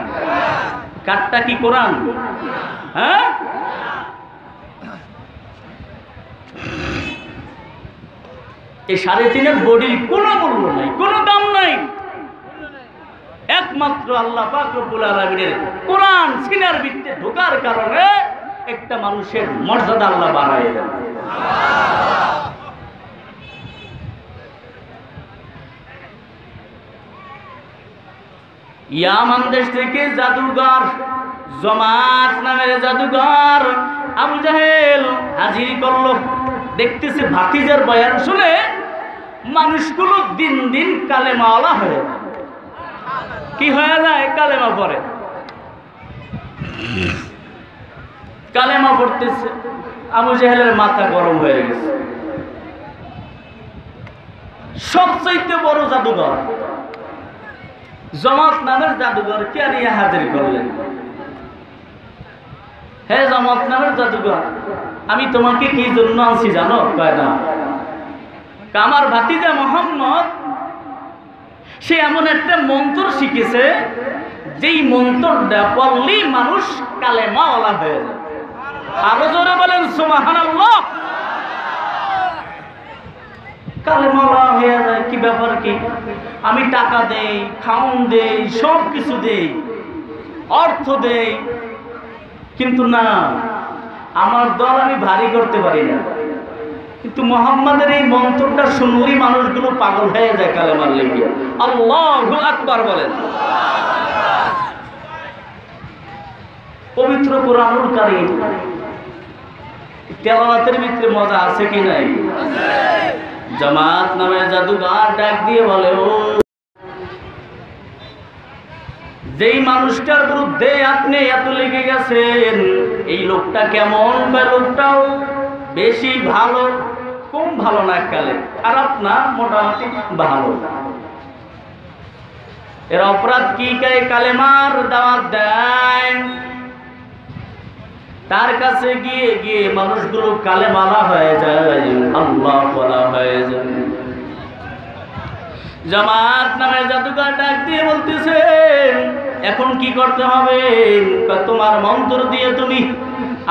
কাঠটা কি কোরআন? হ্যাঁ, এই 3.5 বডির কোনো মূল্য নাই, কোনো দাম নাই। একমাত্র আল্লাহ পাক রব্বুল আলামিনের কোরআন সিনার ভিতরে ঢোকার কারণে একটা মানুষের মর্যাদা আল্লাহ বাড়ায় দেন। ইয়ামান দেশ থেকে জাদুঘর জমাত নামের জাদুঘর আবু জাহেল হাজির করলো। দেখতেছে ভাতিজার বয়ান শুনে মানুষগুলো দিন দিন কালেমাওয়ালা হয়ে যায়। কি হয়ে যায়? কালেমা পড়ে। কালেমা পড়তেছে, আবু জাহেলের মাথা গরম হয়ে গেছে। সবচাইতে বড় জাদুঘর জমাত নামের জাদুঘর কে নিয়ে হাজির করলেন? হে জমাত নামের জাদুঘর, আমি তোমাকে কি জন্য আনছি জানো? কয় না। আমার ভাতিজা মোহাম্মদ সে এমন একটা মন্ত্র শিখেছে, যেই মন্ত্রটা পড়লেই মানুষ কালেমাওয়ালা হয়ে যায়। আরো জোরে বলেন সুবহানাল্লাহ। কালেমাওয়ালা হয়ে যায়। কি ব্যাপার কি? আমি টাকা দেই, খাউন দেই, সব কিছু দেই, অর্থ দেই, কিন্তু না, আমার দল আমি ভারী করতে পারি না। কিন্তু মুহাম্মাদের এই মন্ত্রটা শুনলেই মানুষগুলো পাগল হয়ে যায় কালেমার লেগে। আল্লাহু আকবার বলেন। পবিত্র কোরআনুল কারীম তেলাওয়াতের ভিতরে মজা আছে কি নাই? জামাত নামের জাদুঘর ডাক দিয়ে বলে, ও যেই মানুষটার বিরুদ্ধে আপনি এত লেগে গেছেন, এই লোকটা কেমন? বা লোকটাও বেশি ভালো, কম ভালো না, কালে খারাপ না, মোটামুটি ভালো। এর অপরাধ কি? কালেমার দাওয়াত দেয়। তার কাছে গিয়ে গিয়ে মানুষগুলো কালেমালা হয়ে যায়, আল্লাহ বলা হয়ে যায়। জামাত নামের জাদুঘর ডাক দিয়ে বলতেছে, এখন কি করতে হবে? তোমার মন্ত্র দিয়ে তুমি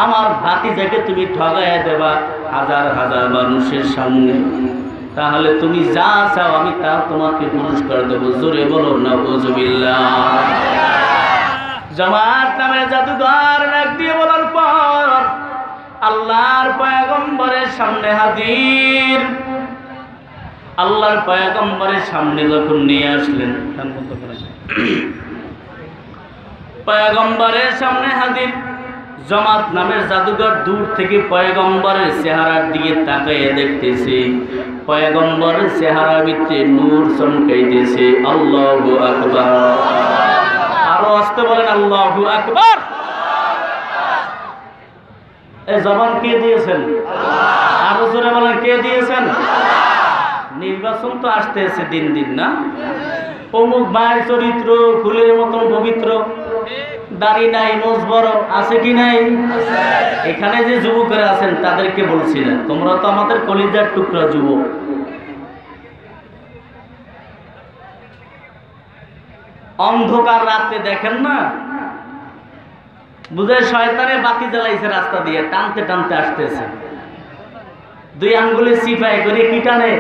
আমার ভাতিজাকে তুমি ঠগাইয়া দেবা হাজার হাজার মানুষের সামনে। তাহলে তুমি যা চাও আমি তা তোমাকে পুরস্কার দেবো। জোরে বলো নাউযুবিল্লাহ। জামাত নামের জাদুঘর ডাক দিয়ে বলার পর আল্লাহর পয়গম্বরের সামনে হাজির। আল্লাহর পয়গম্বরের সামনে যখন নিয়ে আসলেন, পয়গম্বরের সামনে হাজির। জামাত নামের জাদুঘর দূর থেকে পয়গম্বরের চেহারার দিকে তাকাইয়ে দেখতেছে। পয়গম্বরের চেহারার ভিতরে নূর চমকাইতেছে। আল্লাহু আকবার। আরো আসতে বলেন আল্লাহু আকবার। এই জবান কে দিয়েছেন? আরো জোরে বলেন কে দিয়েছেন? নির্বাচন তো আসতেছে দিন দিন, না? অমুক ভাইয়ের চরিত্র ফুলের মতন পবিত্র, দাড়ি নাই, মোজ বড়, আছে কি নাই? এখানে যে যুবকেরা আছেন তাদেরকে বলছি না, তোমরা তো আমাদের কলিজার টুকরা যুবক। অন্ধকার রাতে দেখেন না, বুঝে শয়তানে বাতি জ্বালাইছে রাস্তা দিয়ে, টানতে টানতে আসতেছে। দুই আঙ্গুলে সিপাই করে কি টানে?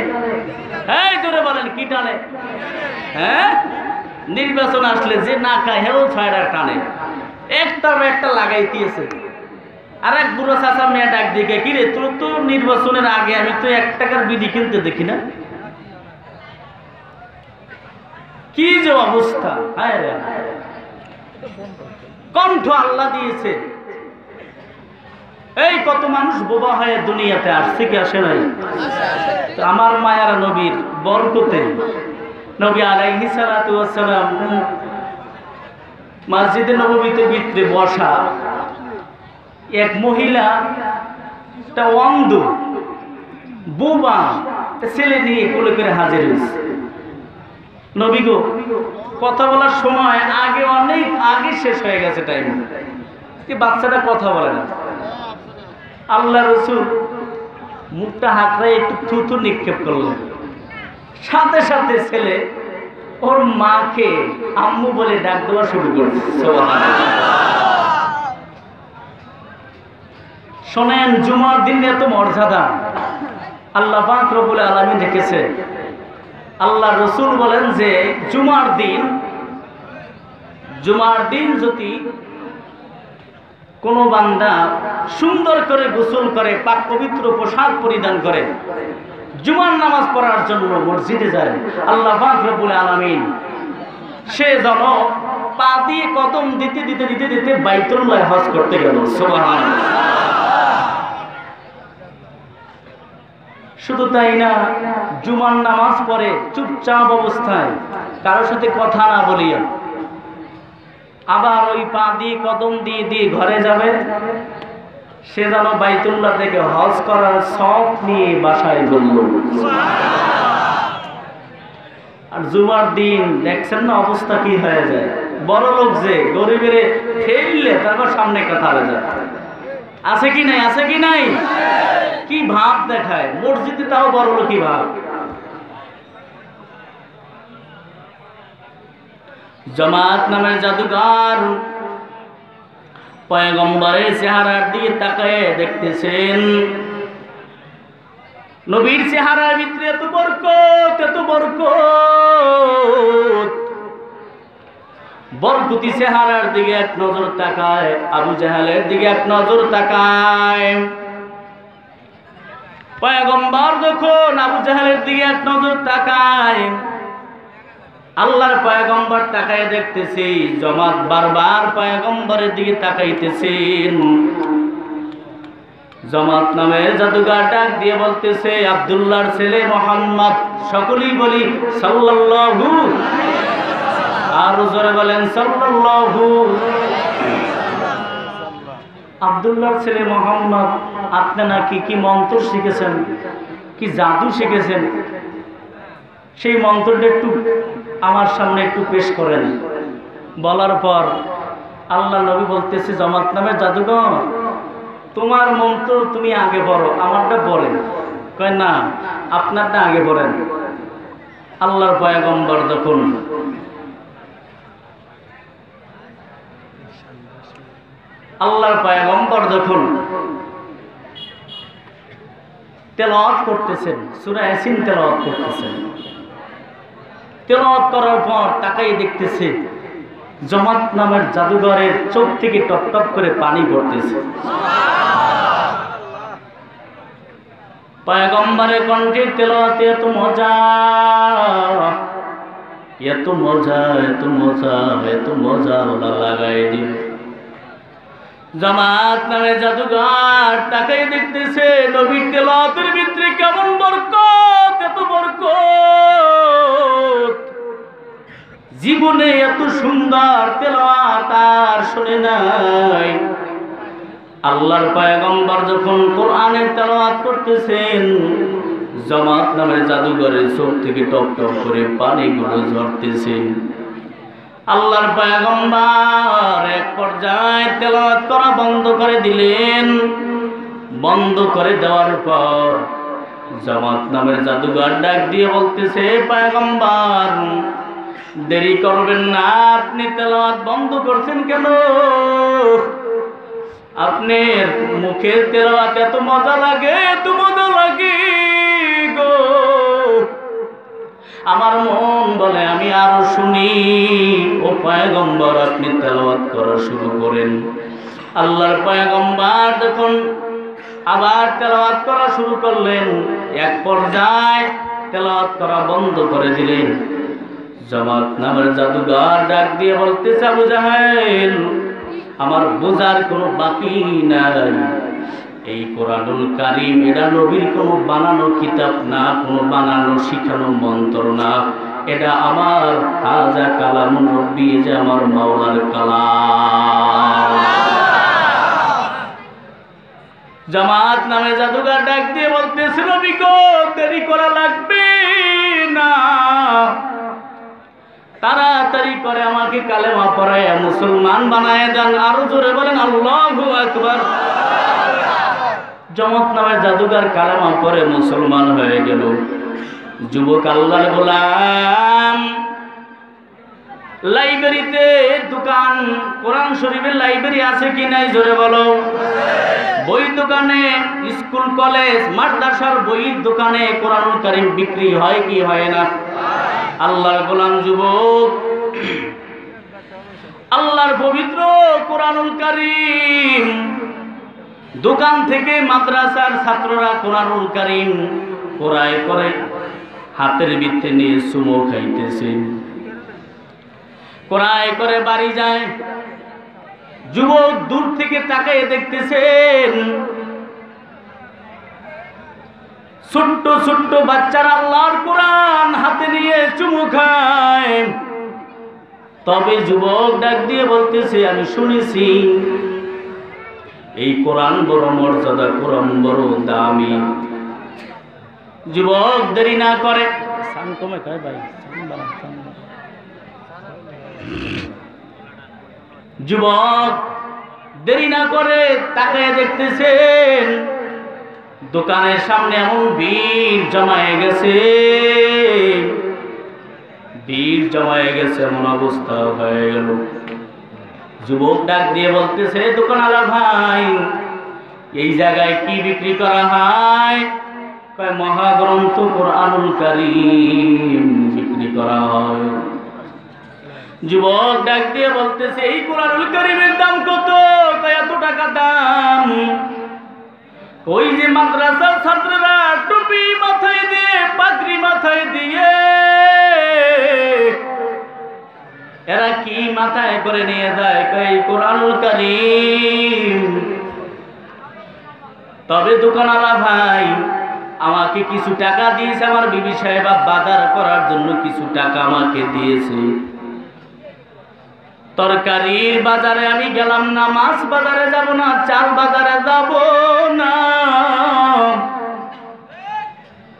এই জোরে বলেন কি টানে? হ্যাঁ, নির্বাচন আসলে যে না খায় হেও ফায়ার টানে, একটার একটা লাগাই দিয়েছে। আর এক বুড়ো চাচা মেয়ে ডাক দিকে, কি রে তোর তো নির্বাচনের আগে আমি তো 1 টাকার বিড়ি কিনতে দেখি না, কি যে অবস্থা! হায় রে, কণ্ঠ আল্লাহ দিয়েছে। এই কত মানুষ বোবা হয়ে দুনিয়াতে আসছে কি আসে নাই? আমার মায়ার নবীর বরকতে নবী আলাইহিস সালাতু ওয়াস সালাম মসজিদে নববীতে ভিতরে বসা এক মহিলা, একটা অন্ধ বোবা ছেলে নিয়ে কোলে করে হাজির হয়েছে। নবী গো, কথা বলার সময় আগে, অনেক আগে শেষ হয়ে গেছে টাইম, বাচ্চাটা কথা বলে না। আল্লাহ রসুল মুখটা হাতড়ায় একটু থুথু নিক্ষেপ করলেন, সাথে সাথে ছেলে ওর মাকে আম্মু বলে ডাক দেওয়া শুরু করছে। শোনেন, জুমার দিন এত মর্যাদা আল্লাহ পাক রব্বুল আলামিন রেখেছে। আল্লাহ রসুল বলেন যে জুমার দিন যদি কোন বান্দা সুন্দর করে গোসল করে, পাক পবিত্র পোশাক পরিধান করে, জুমার নামাজ পড়ার জন্য মসজিদে যায়, আল্লাহ পাক রব্বুল আলামিন সে যেন পা দিয়ে কদম দিতে দিতে দিতে দিতে বাইতুল্লাহ হজ করতে গেল। সুবহানাল্লাহ। শুধু তাই না, জুমার নামাজ পড়ে চুপচাপ অবস্থায়, কারোর সাথে কথা না বলিয়া আবার ওই পা দিয়ে কদম দিয়ে দিয়ে ঘরে যাবে, সে যেন বাইতুল্লাহ থেকে হজ করার শখ নিয়ে বাসায় বলল। আর জুমার দিন দেখছেন না অবস্থা কি হয়ে যায়, বড় লোক যে গরিবের ঠেললে তারপর সামনে কথা হয়ে যায়। আছে কি নাই? আছে কি নাই? কি ভাব দেখায় মসজিদে, তাও বড় লোকই ভাব। জামাত নামের জাদুঘর পয়গম্বরের চেহারার দিকে তাকায় দেখতেছেন, নবীর চেহারার ভিতরে এত বরকত, এত বরকত। বরকতি চেহারার দিকে এক নজর তাকায়, আবু জাহেলের দিকে এক নজর তাকায়। পয়গম্বর যখন আবু জাহেলের দিকে এক নজর তাকায়, আল্লাহর পয়গম্বর তাকায় দেখতেছি, জামাত বারবার পয়গম্বরের দিকে তাকাইতেছেন। জামাত নামের জাদুঘর ডাক দিয়ে বলতেছে, আব্দুল্লাহর ছেলে মুহাম্মদ, সকলেই বলি সাল্লাল্লাহু, আর জোরে বলেন সাল্লাল্লাহু। আব্দুল্লাহর ছেলে মুহাম্মদ, আপনি নাকি কি মন্ত্র শিখেছেন, কি জাদু শিখেছেন? সেই মন্ত্রটা একটু আমার সামনে একটু পেশ করেন। বলার পর আল্লাহ নবী বলতেছে, জামাত নামের জাদুঘর, তোমার মন্ত্র তুমি আগে পড়ো, আমারটা বলেন। কয় না, আপনারটা আগে পড়েন। আল্লাহর পয়গম্বর যখন তেলাওয়াত করতেছেন, সূরা ইয়াসিন তেলাওয়াত করতেছেন, তেলাওয়াত করার পর তাকাই দেখতেছে জামাত নামের জাদুঘরের চোখ থেকে টপ টপ করে পানি পড়তেছে। পয়গম্বরের কণ্ঠে তেলাওয়াতে এত মজা, এত মজা, এত মজা, এত মজা আল্লাহ লাগাই দিন। জামাত নামে জাদুঘর তাকাই দেখতেছে নবীর তেলাওয়াতের ভিতরে কেমন বরকত, এত বরকত। জীবনে এত সুন্দর তেলাওয়াত আর শুনে নাই। আল্লাহর পয়গম্বর যখন কোরআনের তেলাওয়াত করতেছেন, জামাত নামের জাদুঘরের চোখ থেকে টপ টপ করে পানিগুলো ঝরতেছে। আল্লাহর পয়গম্বর এক পর্যায়ে তেলাওয়াত করা বন্ধ করে দিলেন। বন্ধ করে দেওয়ার পর জামাত নামের জাদুঘর ডাক দিয়ে বলতেছে, পয়গম্বর দেরি করবেন না, আপনি তেলাওয়াত বন্ধ করছেন কেন? আপনার মুখের তেলাওয়াত এত মজা লাগে, এত মজা লাগে গো, আমার মন বলে আমি আরো শুনি। ও পয়গম্বর আপনি তেলাওয়াত করা শুরু করেন। আল্লাহর পয়গম্বর যখন আবার তেলাওয়াত করা শুরু করলেন, এক পর্যায়ে তেলাওয়াত করা বন্ধ করে দিলেন। জামাত নামের জাদুঘর ডাক দিয়ে বলতেছে, আবু জাহেল আমার বোঝার কোনো বাকি নাই। এই কোরআনুল কারীম এটা নবীর কোনো বানানো কিতাব না, কোনো বানানো শিখানো মন্ত্র না, এটা আমার হাজা কালামুন রব্বি, যে আমার মাওলার কালাম। জামাত নামে জাদুঘর ডাক দিয়ে বলতেছে, নবী গো দেরি করা লাগবে না, তাড়াতাড়ি করে আমাকে কালেমা পড়ায় মুসলমান বানায় দেন। আরো জোরে বলেন আল্লাহু আকবার। জামাত নামের জাদুঘর কালেমা পড়ে মুসলমান হয়ে গেল। যুবক আল্লাহর গোলাম লাইব্রেরিতে দোকান, কোরআন শরীফের লাইব্রেরি আছে কি নাই জোরে বলো। বই দোকানে, স্কুল কলেজ মাদ্রাসার বইয়ের দোকানে কোরআনুল কারীম বিক্রি হয় কি হয় না? আল্লাহর গোলাম যুবক আল্লাহর পবিত্র কোরআনুল কারীম দোকান থেকে মাদ্রাসার ছাত্ররা কোরআনুল কারীম ক্রয় করে হাতের ভিতরে নিয়ে সুমো খাইতেছে। ক্রয় করে বাড়ি যায়। যুবক দূর থেকে তাকিয়ে দেখতেছেন ছোট্ট ছোট্ট বাচ্চারা আল্লাহর কোরআন হাতে নিয়ে চুমু খায়। তবে যুবক ডাক দিয়ে বলতেছে, আমি শুনেছি এই কোরআন বড় মর্যাদা, কোরআন বড় দামি। যুবক দেরি না করে যুবক দেরি না করে তাকিয়ে দেখতেছেন দোকানের সামনে এমন ভিড় জমায়ে গেছে, ভিড় জমায়ে গেছে, এমন অবস্থা হয়ে গেল। যুবক ডাক দিয়ে বলতেছে, দোকানওয়ালা ভাই এই জায়গায় কি বিক্রি করা হয়? কয় মহাগ্রন্থ কোরআনুল কারীম বিক্রি করা হয়। যুবক ডাক দিয়ে বলতেছে, এই কোরআনুল কারীমের দাম কত? কয় এত টাকা দাম। ওই যে মাদ্রাসার ছাত্ররা টুপি মাথায় দিয়ে, পাগড়ি মাথায় দিয়ে, এরা কি মাথায় করে নিয়ে যায়? কয় কোরআনুল কারীম। তবে দোকানওয়ালা ভাই আমাকে কিছু টাকা দিয়েছে, আমার বিবি সাহেবা বাজার করার জন্য কিছু টাকা আমাকে দিয়েছে। তরকারির বাজারে আমি গেলাম না, মাছ বাজারে যাব না, চাল বাজারে যাব না।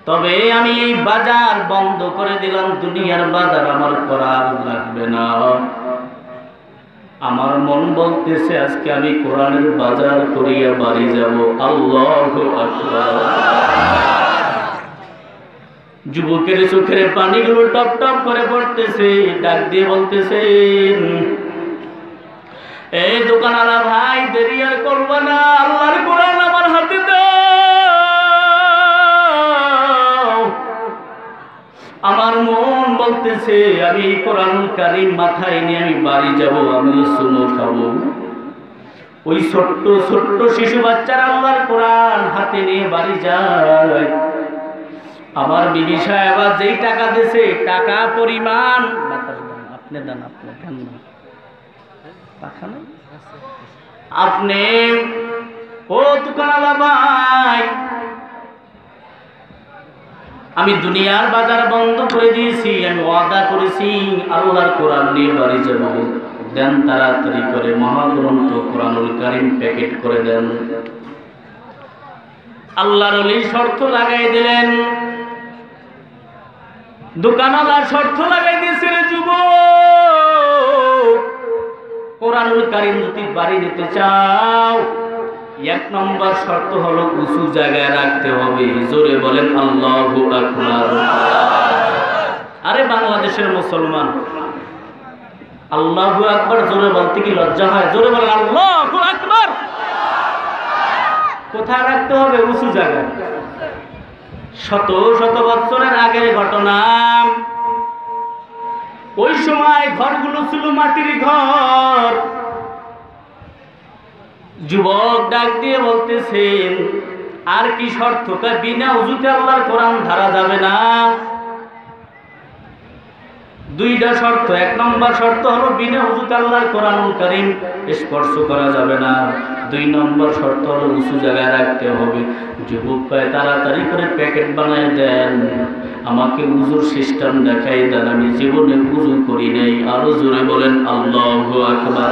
তবে আমি এই বাজার বন্ধ করে দিলাম, দুনিয়ার বাজার আমার করার লাগবে না। আমার মন বলতেছে আজকে আমি কোরআনের বাজার করিয়া বাড়ি যাব। আল্লাহু আকবার। যুবকের চোখের পানিগুলো টপ টপ করে পড়তেছে। ডাক দিয়ে বলতেছেন, এই দোকানওয়ালা ভাই দেরি আর করবো না, আল্লাহর কোরআন আমার হাতে দাও। আমার মন বলতেছে আমি এই কোরআনুল কারীম মাথায় নিয়ে আমি বাড়ি যাব, আমি সুমো খাবো। ওই ছোট্ট ছোট্ট শিশু বাচ্চারা আল্লাহর কোরআন হাতে নিয়ে বাড়ি যায়। আমার বিবি সাহেবা যেই টাকা দিয়েছে টাকা পরিমাণ আপনি দেন, আপনি দেন না আপনি ও দোকানওয়ালা ভাই, আমি দুনিয়ার বাজার বন্ধ করে দিয়েছি, আমি ওয়াদা করেছি আল্লাহর কোরআন নিয়ে বাড়ি যাব। দেন তাড়াতাড়ি করে মহাগ্রন্থ কোরআনুল কারীম প্যাকেট করে দেন। আল্লাহর ওলি শর্ত লাগাই দিলেন, দোকানওয়ালা শর্ত লাগাই দিয়েছে, যুবক কোরআনুল কারীম যদি বাড়ি নিতে চাও, এক নম্বর শর্ত হলো উঁচু জায়গায় রাখতে হবে। জোরে বলেন আল্লাহু আকবার। আরে বাংলাদেশের মুসলমান আল্লাহু আকবার জোরে বলতে কি লজ্জা হয়? জোরে বলেন আল্লাহু আকবার। কোথায় রাখতে হবে? উঁচু জায়গায়। শত শত বছরের আগের ঘটনা। ওই সময় ঘরগুলো ছিল মাটির ঘর। যুবক ডাক দিয়ে বলতেছেন আর কি শর্ত? বিনা উযুতে আল্লাহর কোরআন ধরা যাবে না। দুইটা শর্ত। এক নম্বর শর্ত হলো বিনা উযুতে আল্লাহর কোরআনুল কারীম স্পর্শ করা যাবে না। দুই নম্বর শর্ত হলো উঁচু জায়গায় রাখতে হবে। যুবক কয় তাড়াতাড়ি করে প্যাকেট বানায় দেন, আমাকে উযুর সিস্টেম দেখাই দেন, আমি জীবনে উযু করি নাই। আরো জোরে বলেন আল্লাহু আকবার।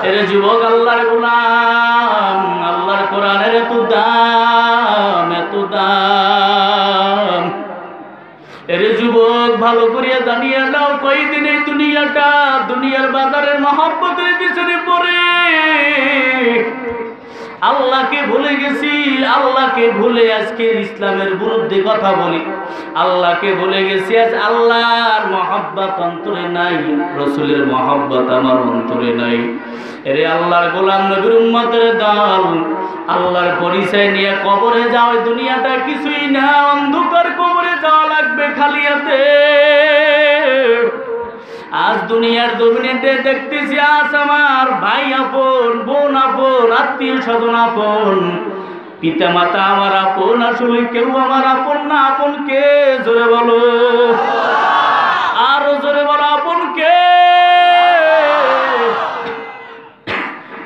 এরে যুবক আল্লাহর গোলাম, আল্লাহর কোরআনের এত দাম, এত দাম। এরে যুবক ভালো করে জানিয়ে নাও, কয়দিন এই দুনিয়াটা দুনিয়ার বাজারের মহব্বতের পিছনে পড়ে আল্লাহকে ভুলে গেছি। আল্লাহকে ভুলে আজকে ইসলামের বিরুদ্ধে কথা বলি। আল্লাহকে ভুলে গেছি, আজ আল্লাহর মহব্বত অন্তরে নাই, রাসূলের মহব্বত আমার অন্তরে নাই। এরে আল্লাহর গোলাম নবীর উম্মতের দল, আল্লাহর পরিচয় নিয়ে কবরে যাও। দুনিয়াটা কিছুই না, অন্ধকার কবরে যাওয়া লাগবে খালি হাতে। আজ দুনিয়ার জমিনেতে দেখতেছি আজ আমার ভাই আপন, বোন আপন, আত্মীয় স্বজন আপন, পিতা মাতা আমার আপন, আসলে কেউ আমার আপন না। আপন কে? জোরে বলো, আরো জোরে বলো, আপন কে?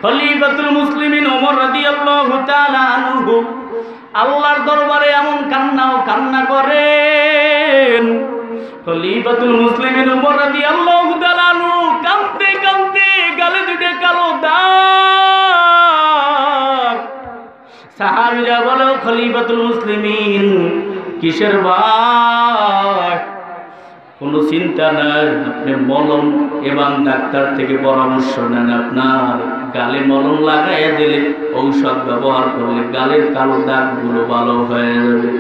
খলিফাতুল মুসলিমিন ওমর রাদিয়াল্লাহু তাআলা আনহু আল্লাহর দরবারে এমন কান্না করেন। খলিফাতুল মুসলিমিন ওমর রাদিয়াল্লাহু তাআলা আনহু কাঁদতে কাঁদতে গালে দুটো কালো দাগ। সাহাবীরা বলে খলিফাতুল মুসলিমিন কিসের ভয়? কোনো চিন্তা নাই, আপনি মলম এবং ডাক্তার থেকে পরামর্শ নেন, আপনার গালে মলম লাগাইয়া দিলে, ঔষধ ব্যবহার করলে গালের কালো দাগগুলো ভালো হয়ে যাবে।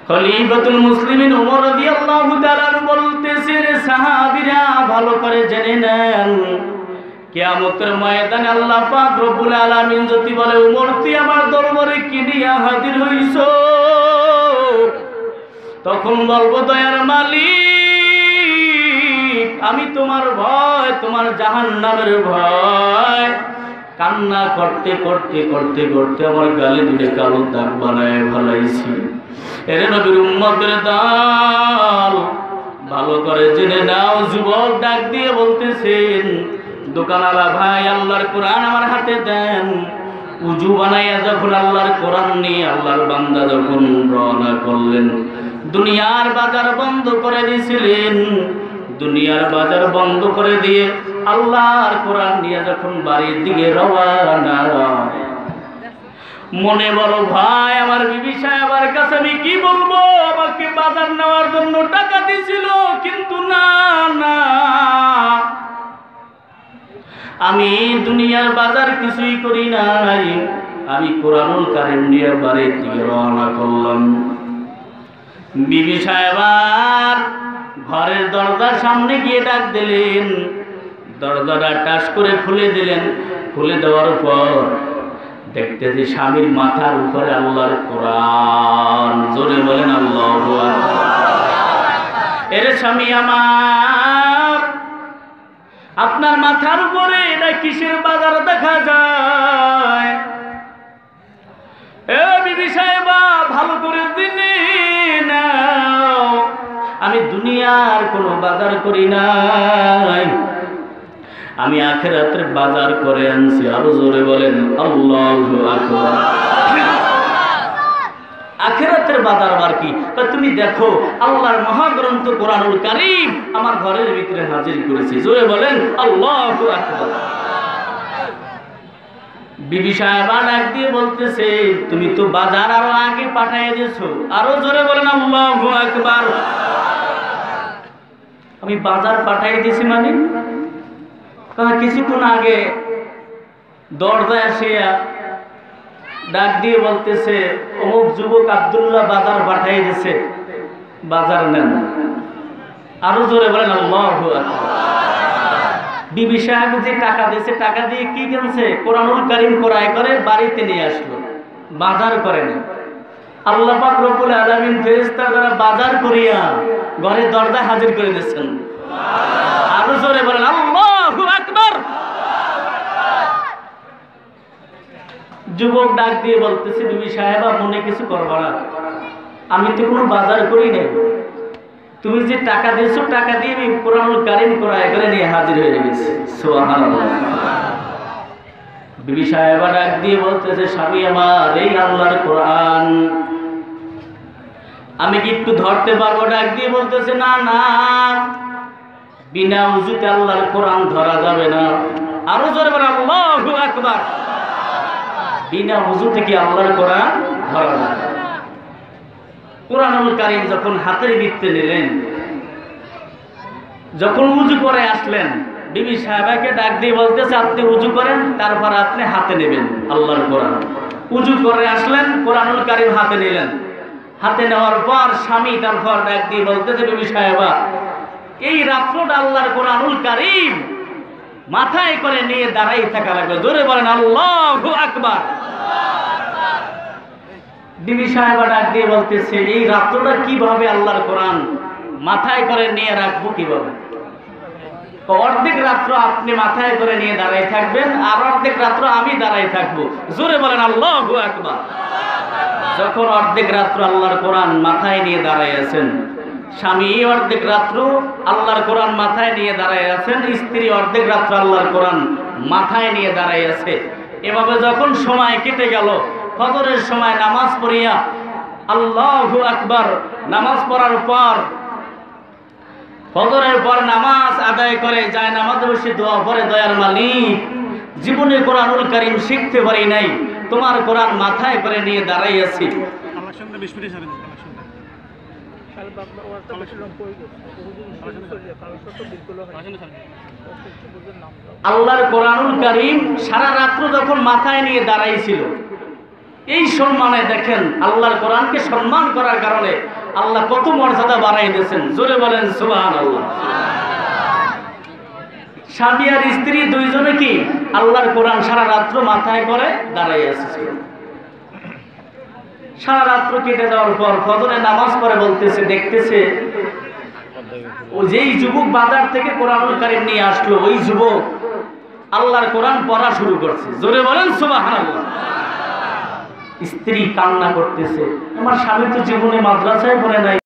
খলিফাতুল মুসলিমিন ওমর রাদিয়াল্লাহু তাআলা বলতেছে, রে সাহাবীরা ভালো করে জেনে নেন, কিয়ামতের ময়দানে আল্লাহ পাক রব্বুল আলামিন যদি বলে ওমর তুই আমার দরবারে কি নিয়ে হাজির হইছো, তখন বলবো দয়ার মালিক আমি তোমার ভয়, তোমার জাহান্নামের ভয়। কান্না করতে করতে করতে করতে আমার গালে দুটো কালো দাগ বানায় ফেলাইছি। এরে নবীর উম্মতের দল, ভালো করে জেনে নাও। যুবক ডাক দিয়ে বলতেছেন, দোকানওয়ালা ভাই আল্লাহর কোরআন আমার হাতে দেন। উজু বানাইয়া যখন আল্লাহর কোরআন নিয়ে আল্লাহর বান্দা যখন রওনা করলেন, দুনিয়ার বাজার বন্ধ করে দিয়েছিলেন। দুনিয়ার বাজার বন্ধ করে দিয়ে আল্লাহর কোরআন নিয়ে যখন বাড়ির দিকে রওনা, মনে বড় ভাই আমার বিবি সাহেবের কাছে আমি কি বলবো? আমাকে বাজার নেওয়ার জন্য টাকা দিয়েছিল, কিন্তু না না, আমি দুনিয়ার বাজার কিছুই করি নাই। আমি কোরআনুল কারীম নিয়ে বাড়ির দিকে রওনা করলাম। বিবি সাহেবার ঘরের দরজার সামনে গিয়ে ডাক দিলেন, দরজাটা টাস করে খুলে দিলেন। খুলে দেওয়ার পর দেখতেছি স্বামীর মাথার উপরে আল্লাহর কোরআন। জোরে বলেন আল্লাহু আকবার। এর স্বামী আমার, আপনার মাথার উপরে এটা কিসের বাজার দেখা যায়? এ বিবি সাহেবা, ভালো করে দিনে নাও, আমি দুনিয়ার কোনো বাজার করি নাই, আমি আখিরাতের বাজার করে আনছি। আরো জোরে বলেন আল্লাহু আকবার। আখিরাতের বাজার আবার কি? তুমি দেখো, আল্লাহর মহাগ্রন্থ কোরআনুল কারীম আমার ঘরের ভিতরে হাজির করেছি। জোরে বলেন আল্লাহু আকবার। বিবি সাহেবা ডাক দিয়ে বলতেছে, তুমি তো বাজার আরো আগে পাঠিয়ে দিয়েছো। আরো জোরে বলেন আল্লাহু আকবার। আমি বাজার পাঠিয়ে দিয়েছি মানে? কিছুক্ষণ আগে দরজায় আসিয়া ডাক দিয়ে বলতেছে, অমুক যুবক আব্দুল্লাহ বাজার পাঠিয়ে দিয়েছে, বাজার নেন। আরো জোরে বলেন আল্লাহু আকবার। বিবি সাহেব যে টাকা দিয়েছে, টাকা দিয়ে কি কিনছে? কোরআনুল কারীম ক্রয় করে বাড়িতে নিয়ে আসলো, বাজার করে না। আল্লাহ পাক রব্বুল আলামিন ফেরেশতা দ্বারা বাজার করিয়া ঘরের দরজায় হাজির করে দিয়েছেন। আরো জোরে বলেন আল্লাহু আকবার। যুবক ডাক দিয়ে বলতেছে, বিবি সাহেবা মনে কিছু করবা না, আমি তো কোনো বাজার করি নাই, তুমি যে টাকা দিয়েছো টাকা দিয়ে আমি কোরআনুল কারীম ক্রয় করে নিয়ে হাজির হয়ে গেছি। সুবহানাল্লাহ। বিবি সাহেবা ডাক দিয়ে বলতেছে, স্বামী আমার, এই আল্লাহর কোরআন আমি কি একটু ধরতে পারবো? ডাক দিয়ে বলতেছে, না না, বিনা উযুতে আল্লাহর কোরআন ধরা যাবে না। আরো জোরে বলেন আল্লাহু আকবার। বিনা উযুতে কি আল্লাহর কোরআন ধরা যাবে? কোরআনুল কারীম যখন হাতের ভিতরে নিলেন, যখন উযু করে আসলেন, বিবি সাহেবাকে ডাক দিয়ে বলতেছে, আপনি উযু করেন, তারপর আপনি হাতে নেবেন আল্লাহর কোরআন। উযু করে আসলেন, কোরআনুল কারীম হাতে নিলেন। হাতে নেওয়ার পর স্বামী তারপর ডাক দিয়ে বলতেছে, বিবি সাহেবা, এই রাত্রটা আল্লাহর কোরআনুল কারীম মাথায় করে নিয়ে দাঁড়াই থাকা লাগবে। জোরে বলেন আল্লাহু আকবার। বিবি সাহেবা ডাক দিয়ে বলতেছে, এই রাত্রটা কিভাবে আল্লাহর কোরআন মাথায় করে নিয়ে রাখবো কিভাবে? অর্ধেক রাত্র আপনি মাথায় করে নিয়ে দাঁড়াই থাকবেন, আর অর্ধেক রাত্র আমি দাঁড়াই থাকবো। জোরে বলেন আল্লাহু আকবার। যখন অর্ধেক রাত্র আল্লাহর কোরআন মাথায় নিয়ে দাঁড়াই আছেন, স্বামী অর্ধেক রাত্র আল্লাহর কোরআন মাথায় নিয়ে দাঁড়াই আছেন, স্ত্রী অর্ধেক রাত্র আল্লাহর কোরআন মাথায় নিয়ে দাঁড়াই আছে। এভাবে যখন সময় কেটে গেল, ফজরের সময় নামাজ পড়িয়া আল্লাহু আকবার, নামাজ পড়ার পর ফজরের পর নামাজ আদায় করে যায় নামাজে বসে দোয়া পড়ে, দয়ার মালিক, জীবনে কোরআনুল কারীম শিখতে পারি নাই, তোমার কোরআন মাথায় করে নিয়ে দাঁড়াই আছি। আল্লাহর কোরআনুল কারীম সারা রাত্র যখন মাথায় নিয়ে দাঁড়াইছিল, এই সম্মানে দেখেন আল্লাহর কোরআনকে সম্মান করার কারণে আল্লাহ কত মর্যাদা বাড়াই দিয়েছেন। জোরে বলেন সুবহানাল্লাহ। স্বামী আর স্ত্রী দুইজনে কি আল্লাহর কোরআন সারা রাত্র মাথায় করে দাঁড়াই আছে। সারা রাত্র কেটে যাওয়ার পর ফজরে নামাজ পড়ে বলতেছে, দেখতেছে ও যেই যুবক বাজার থেকে কোরআনুল কারীম নিয়ে আসলো, ওই যুবক আল্লাহর কোরআন পড়া শুরু করছে। জোরে বলেন সুবহানাল্লাহ। স্ত্রী কান্না করতেছে, আমার স্বামী তো জীবনে মাদ্রাসায় পড়ে নাই,